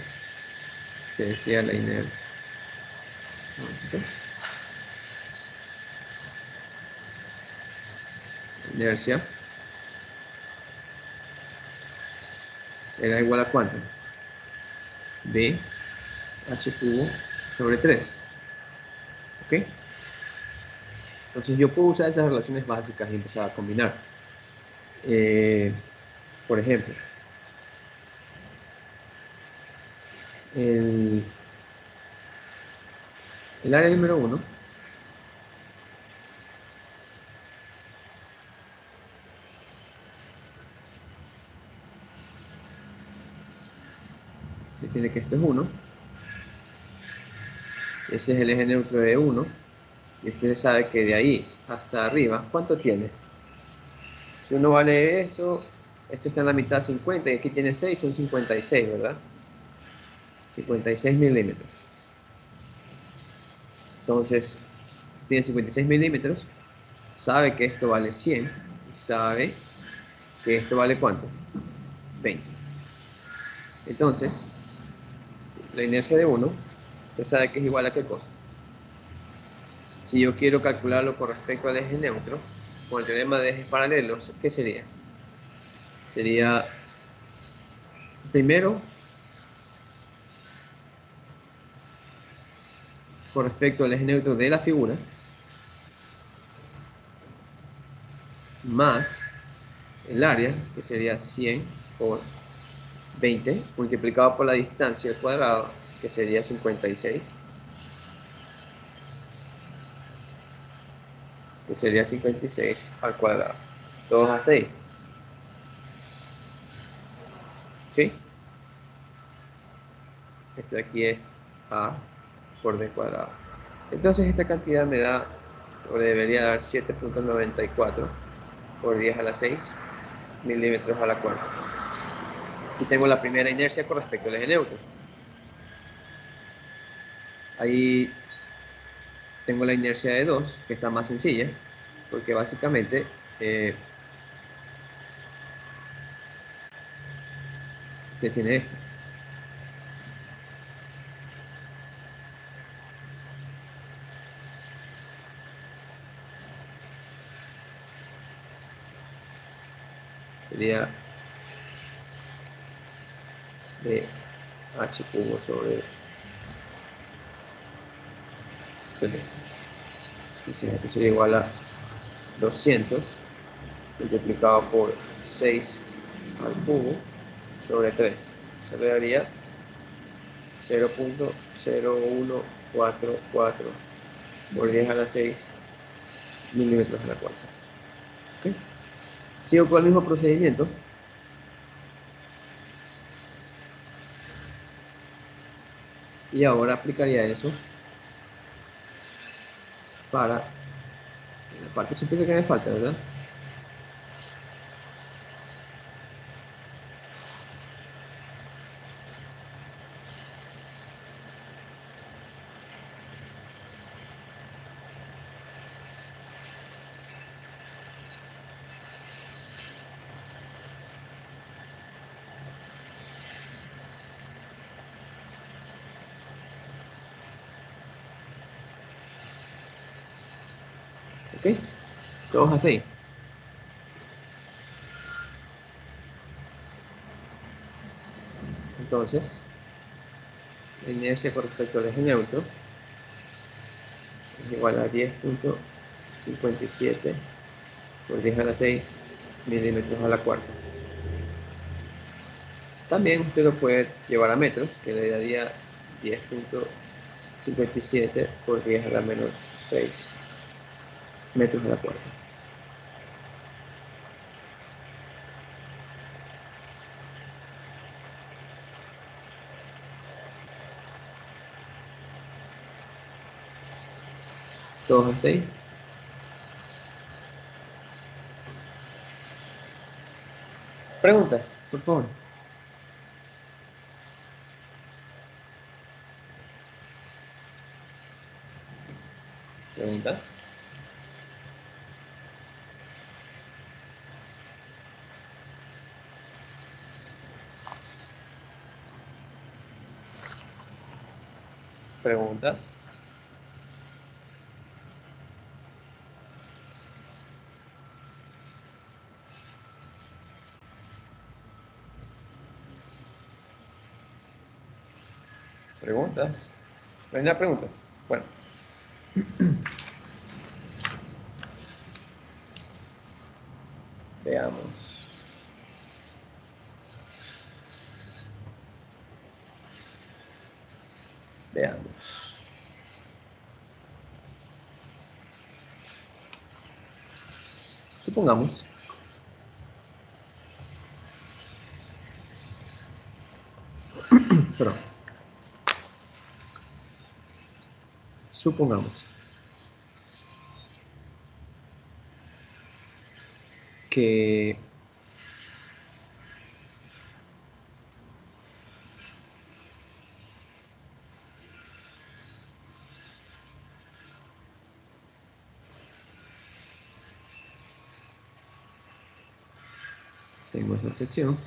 se decía la inercia. La inercia era igual a ¿cuánto? B h cubo sobre 3. ¿Ok? Entonces yo puedo usar esas relaciones básicas y empezar a combinar. Por ejemplo, el, el área número 1 tiene que esto es 1. Ese es el eje neutro de 1. Y usted sabe que de ahí hasta arriba, ¿cuánto tiene? Si uno vale eso, esto está en la mitad 50 y aquí tiene 6, son 56, ¿verdad? 56 milímetros. Entonces, tiene 56 milímetros, sabe que esto vale 100 y sabe que esto vale ¿cuánto? 20. Entonces, la inercia de 1, usted sabe que es igual a ¿qué cosa? Si yo quiero calcularlo con respecto al eje neutro, con el teorema de ejes paralelos, ¿qué sería? Sería, primero, con respecto al eje neutro de la figura, más el área, que sería 100 por 20 multiplicado por la distancia al cuadrado, que sería 56, que sería 56 al cuadrado. ¿Todos hasta ahí? ¿Sí? Esto de aquí es A por D cuadrado. Entonces esta cantidad me da, o debería dar 7.94 por 10 a la 6 milímetros a la cuarta. Y tengo la primera inercia con respecto al eje neutro. Ahí tengo la inercia de 2, que está más sencilla, porque básicamente usted tiene esto. Sería de h cubo sobre 3. Entonces esto sería igual a 200 multiplicado por 6 al cubo sobre 3. Se le daría 0.0144 por 10 a la 6 milímetros a la cuarta. ¿Okay? Sigo con el mismo procedimiento. Y ahora aplicaría eso para la parte superior que me falta, ¿verdad? ¿Ok? Todos hasta ahí. Entonces, la inercia con respecto al eje neutro es igual a 10.57 por 10 a la 6 milímetros a la cuarta. También usted lo puede llevar a metros, que le daría 10.57 por 10 a la menos 6 metros a la cuarta. ¿Todos hasta ahí? Preguntas, por favor. ¿Preguntas? ¿Preguntas? ¿Preguntas? ¿No hay nada preguntas? Bueno. Veamos. Veamos. Supongamos perdón. Supongamos que tengo esa sección.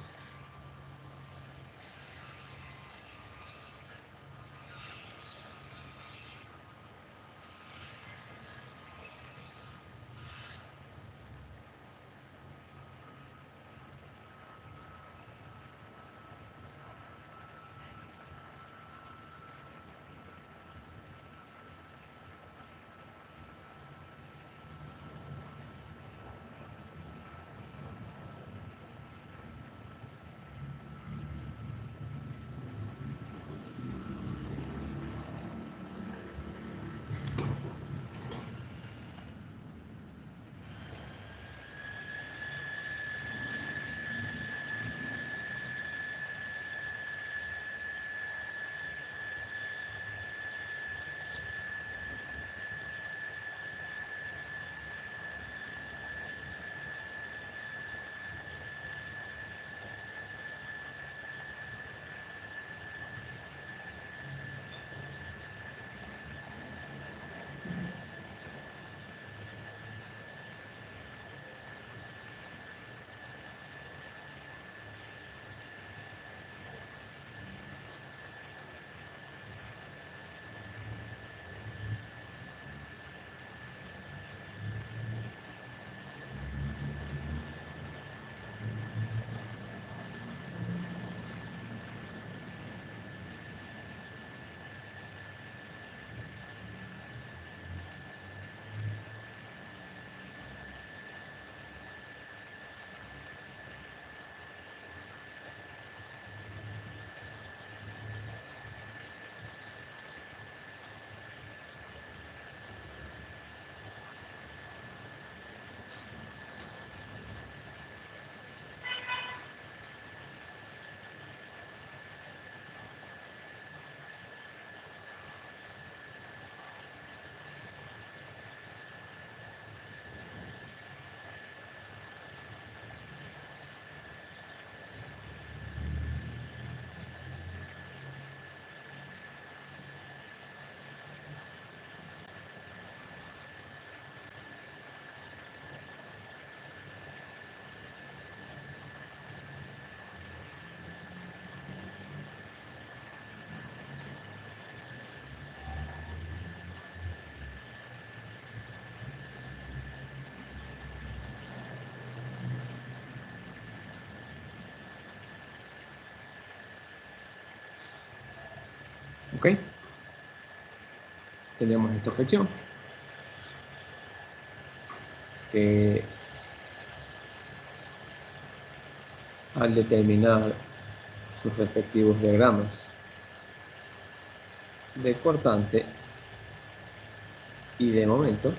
¿Ok? Tenemos esta sección que al determinar sus respectivos diagramas de cortante y de momento,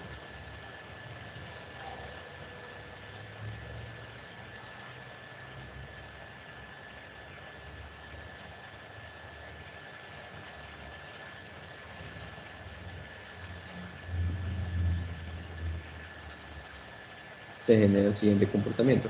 se genera el siguiente comportamiento.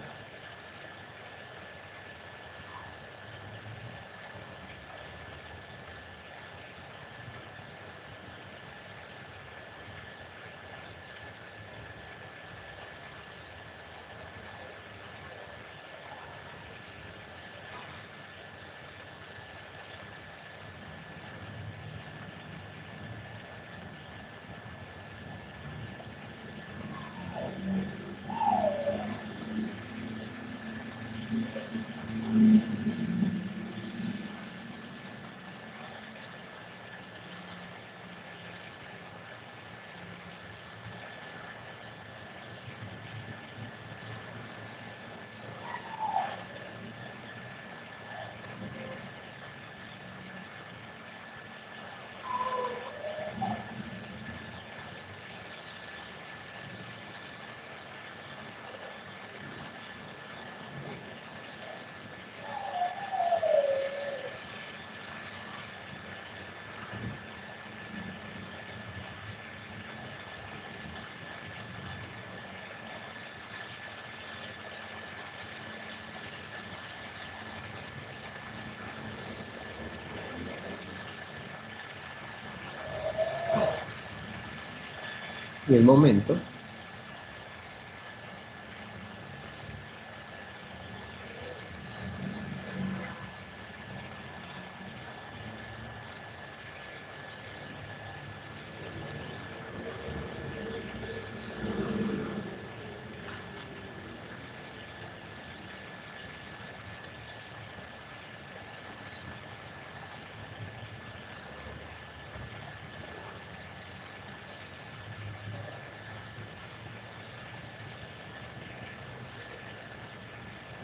Y el momento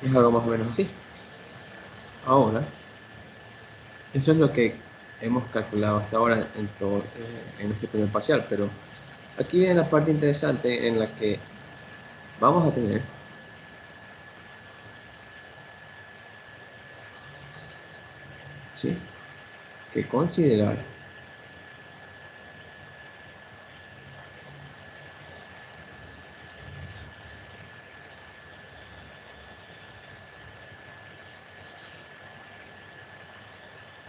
es algo más o menos así. Ahora, eso es lo que hemos calculado hasta ahora en este primer parcial, pero aquí viene la parte interesante en la que vamos a tener ¿sí? que considerar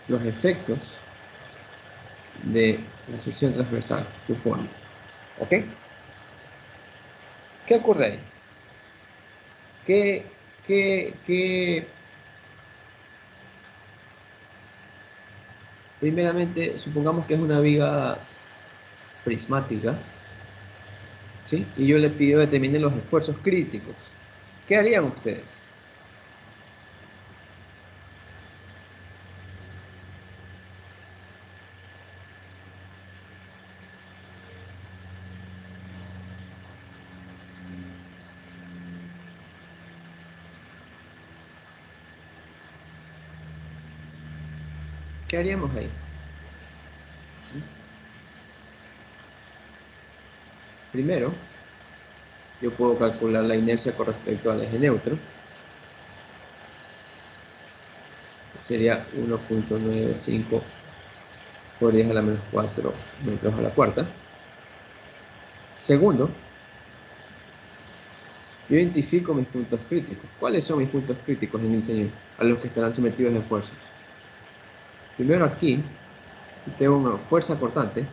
los efectos de la sección transversal, su forma. ¿Ok? ¿Qué ocurre ahí? ¿Qué primeramente, supongamos que es una viga prismática, ¿sí? Y yo le pido que determinen los esfuerzos críticos. ¿Qué harían ustedes? ¿Qué haríamos ahí? Primero, yo puedo calcular la inercia con respecto al eje neutro. Sería 1.95 por 10 a la menos 4 metros a la cuarta. Segundo, yo identifico mis puntos críticos. ¿Cuáles son mis puntos críticos en el diseño a los que estarán sometidos a esfuerzos? Primero aquí, tengo una fuerza cortante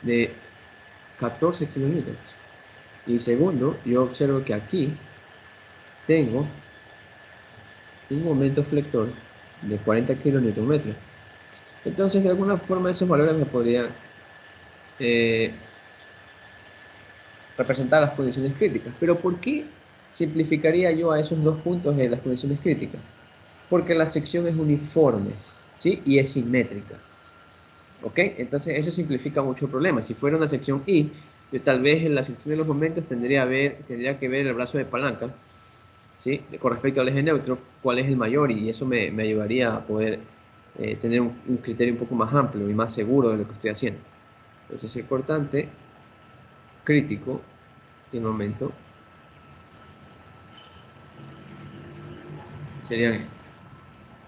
de 14 kilonewtons. Y segundo, yo observo que aquí tengo un momento flector de 40 kilonewton metros. Entonces, de alguna forma, esos valores me podrían representar las condiciones críticas. Pero ¿por qué simplificaría yo a esos dos puntos en las condiciones críticas? Porque la sección es uniforme, ¿sí? Y es simétrica. ¿Ok? Entonces eso simplifica mucho el problema. Si fuera una sección I, tal vez en la sección de los momentos tendría que ver el brazo de palanca, ¿sí? Con respecto al eje neutro, cuál es el mayor, y eso me ayudaría a poder tener un criterio un poco más amplio y más seguro de lo que estoy haciendo. Entonces el cortante crítico y el momento serían estos.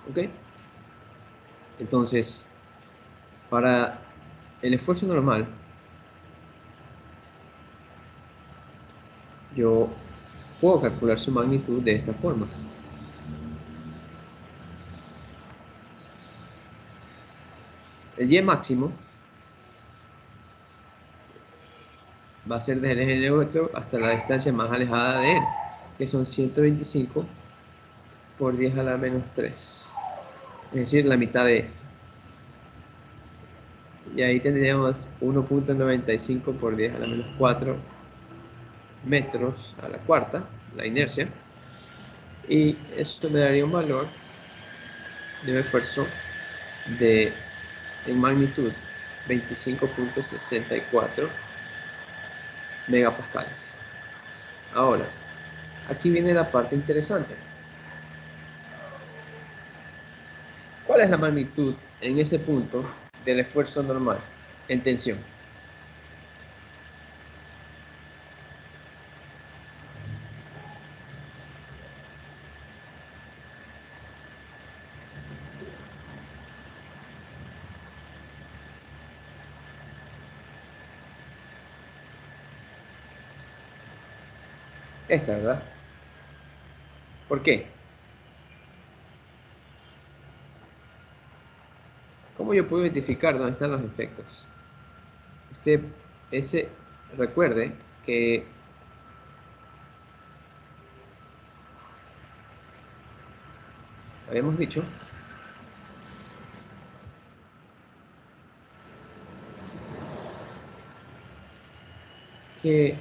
¿Ok? Entonces, para el esfuerzo normal, yo puedo calcular su magnitud de esta forma. El Y máximo va a ser desde el eje neutro hasta la distancia más alejada de él, que son 125 por 10 a la menos 3, es decir, la mitad de esto. Y ahí tendríamos 1.95 por 10 a la menos 4 metros a la cuarta, la inercia, y eso me daría un valor de un esfuerzo de, en magnitud, 25.64 megapascales. Ahora, aquí viene la parte interesante. ¿Cuál es la magnitud en ese punto del esfuerzo normal en tensión? Esta, ¿verdad? ¿Por qué? ¿Cómo yo puedo identificar dónde están los efectos? Usted, recuerde que habíamos dicho que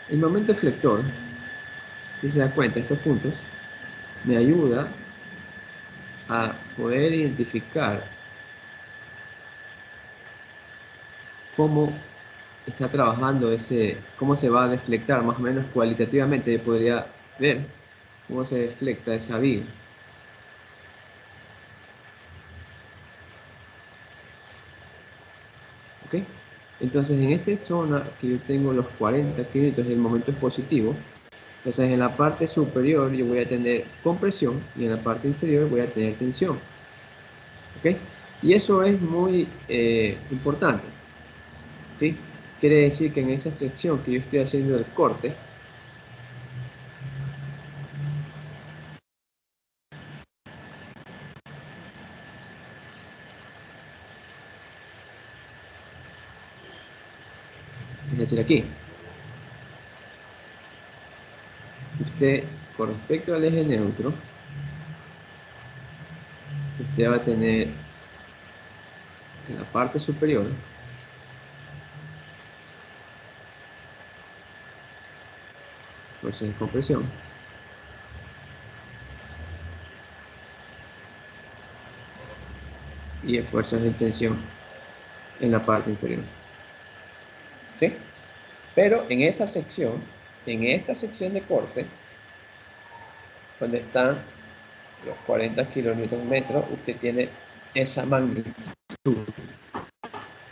el momento eflector, si se da cuenta, estos puntos, me ayuda a poder identificar cómo está trabajando cómo se va a deflectar, más o menos cualitativamente yo podría ver cómo se deflecta esa viga. ¿Ok? Entonces en esta zona que yo tengo los 40 kilómetros y el momento es positivo, entonces en la parte superior yo voy a tener compresión y en la parte inferior voy a tener tensión. ¿Ok? Y eso es muy importante, ¿sí? Quiere decir que en esa sección que yo estoy haciendo el corte, es decir, aquí, usted, con respecto al eje neutro, usted va a tener en la parte superior fuerzas de compresión y fuerzas de tensión en la parte inferior. ¿Sí? Pero en esa sección, en esta sección de corte, donde están los 40 kilómetros metros, usted tiene esa magnitud.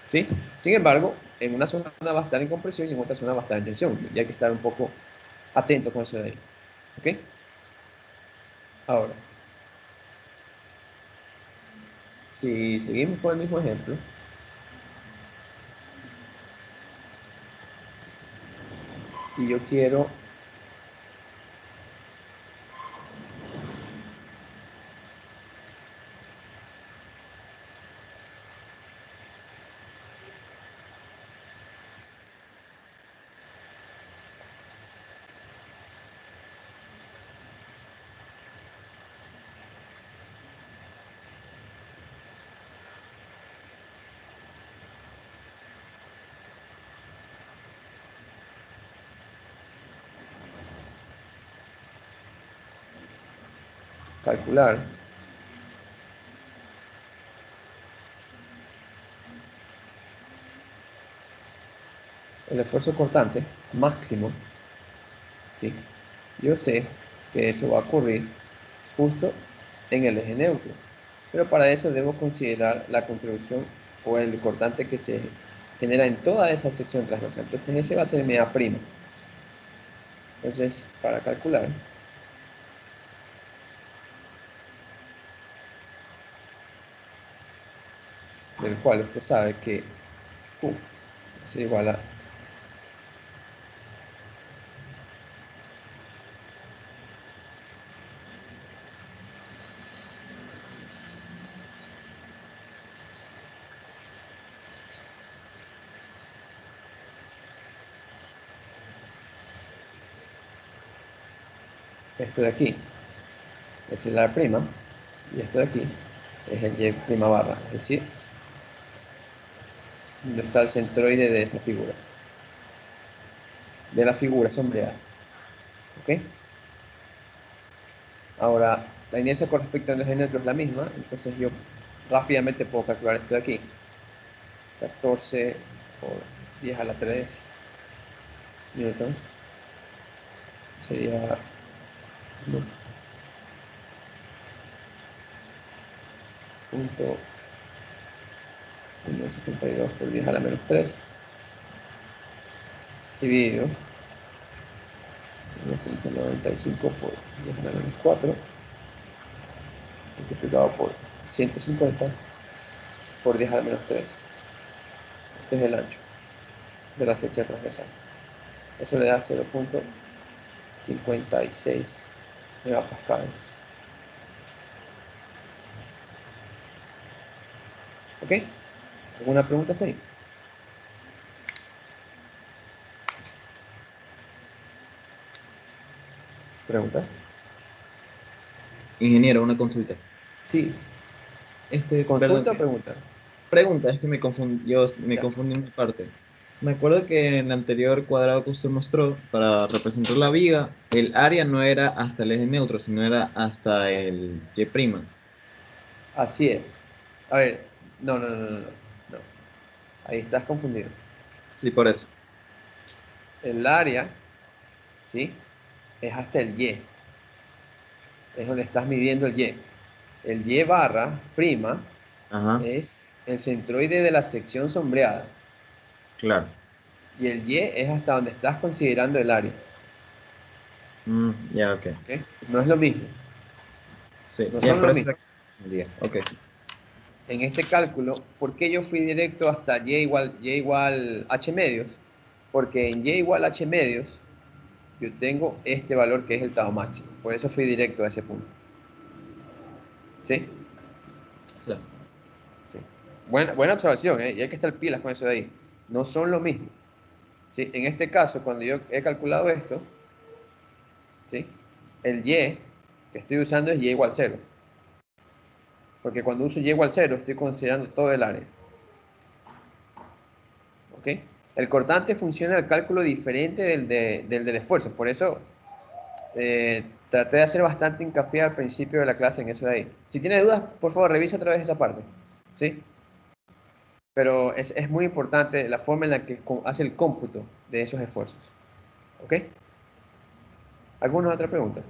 ¿Sí? Sin embargo, en una zona va a estar en compresión y en otra zona va a estar en tensión. Y hay que estar un poco atento con eso de ahí. ¿Ok? Ahora, si seguimos con el mismo ejemplo, y yo quiero calcular el esfuerzo cortante máximo, ¿sí? Yo sé que eso va a ocurrir justo en el eje neutro, pero para eso debo considerar la contribución o el cortante que se genera en toda esa sección transversal. Entonces ese va a ser mi A'. Entonces, para calcular, del cual usted sabe que Q es igual a esto de aquí, es el A', y esto de aquí es el Y' barra, es decir, donde está el centroide de esa figura, de la figura sombreada. ¿Ok? Ahora, la inercia con respecto al eje neutro es la misma, entonces yo rápidamente puedo calcular esto de aquí. 14 por 10 a la 3 newtons sería 1.172 por 10 a la menos 3 dividido 1.95 por 10 a la menos 4 multiplicado por 150 por 10 a la menos 3. Este es el ancho de la sección transversal. Eso le da 0.56 megapascales. ¿Ok? ¿Alguna pregunta hasta ahí? ¿Preguntas? Ingeniero, una consulta. Sí. Perdón, ¿Consulta o pregunta? pregunta, es que yo me Ya. confundí en una parte. Me acuerdo que en el anterior cuadrado que usted mostró, para representar la viga, el área no era hasta el eje neutro, sino era hasta el Y'. Así es. A ver, no. Ahí estás confundido. Sí, por eso. El área, ¿sí? Es hasta el Y. Es donde estás midiendo el Y. El Y barra prima Ajá, es el centroide de la sección sombreada. claro. Y el Y es hasta donde estás considerando el área. Ya, ok. ¿Ok? No es lo mismo. Sí, No ya son por lo eso mismo. era que me confundía. Ok. En este cálculo, ¿por qué yo fui directo hasta Y igual H medios? Porque en Y igual H medios yo tengo este valor que es el tau máximo. Por eso fui directo a ese punto. ¿Sí? Claro. Sí. Buena observación, ¿eh? Y hay que estar pilas con eso de ahí. No son lo mismo. ¿Sí? En este caso, cuando yo he calculado esto, ¿sí? El Y que estoy usando es Y igual 0. Porque cuando uso Y igual 0, estoy considerando todo el área. ¿Ok? El cortante funciona el cálculo diferente del esfuerzo. Por eso traté de hacer bastante hincapié al principio de la clase en eso de ahí. Si tienes dudas, por favor, revisa otra vez esa parte. ¿Sí? Pero es muy importante la forma en la que hace el cómputo de esos esfuerzos. ¿Ok? ¿Alguna otra pregunta?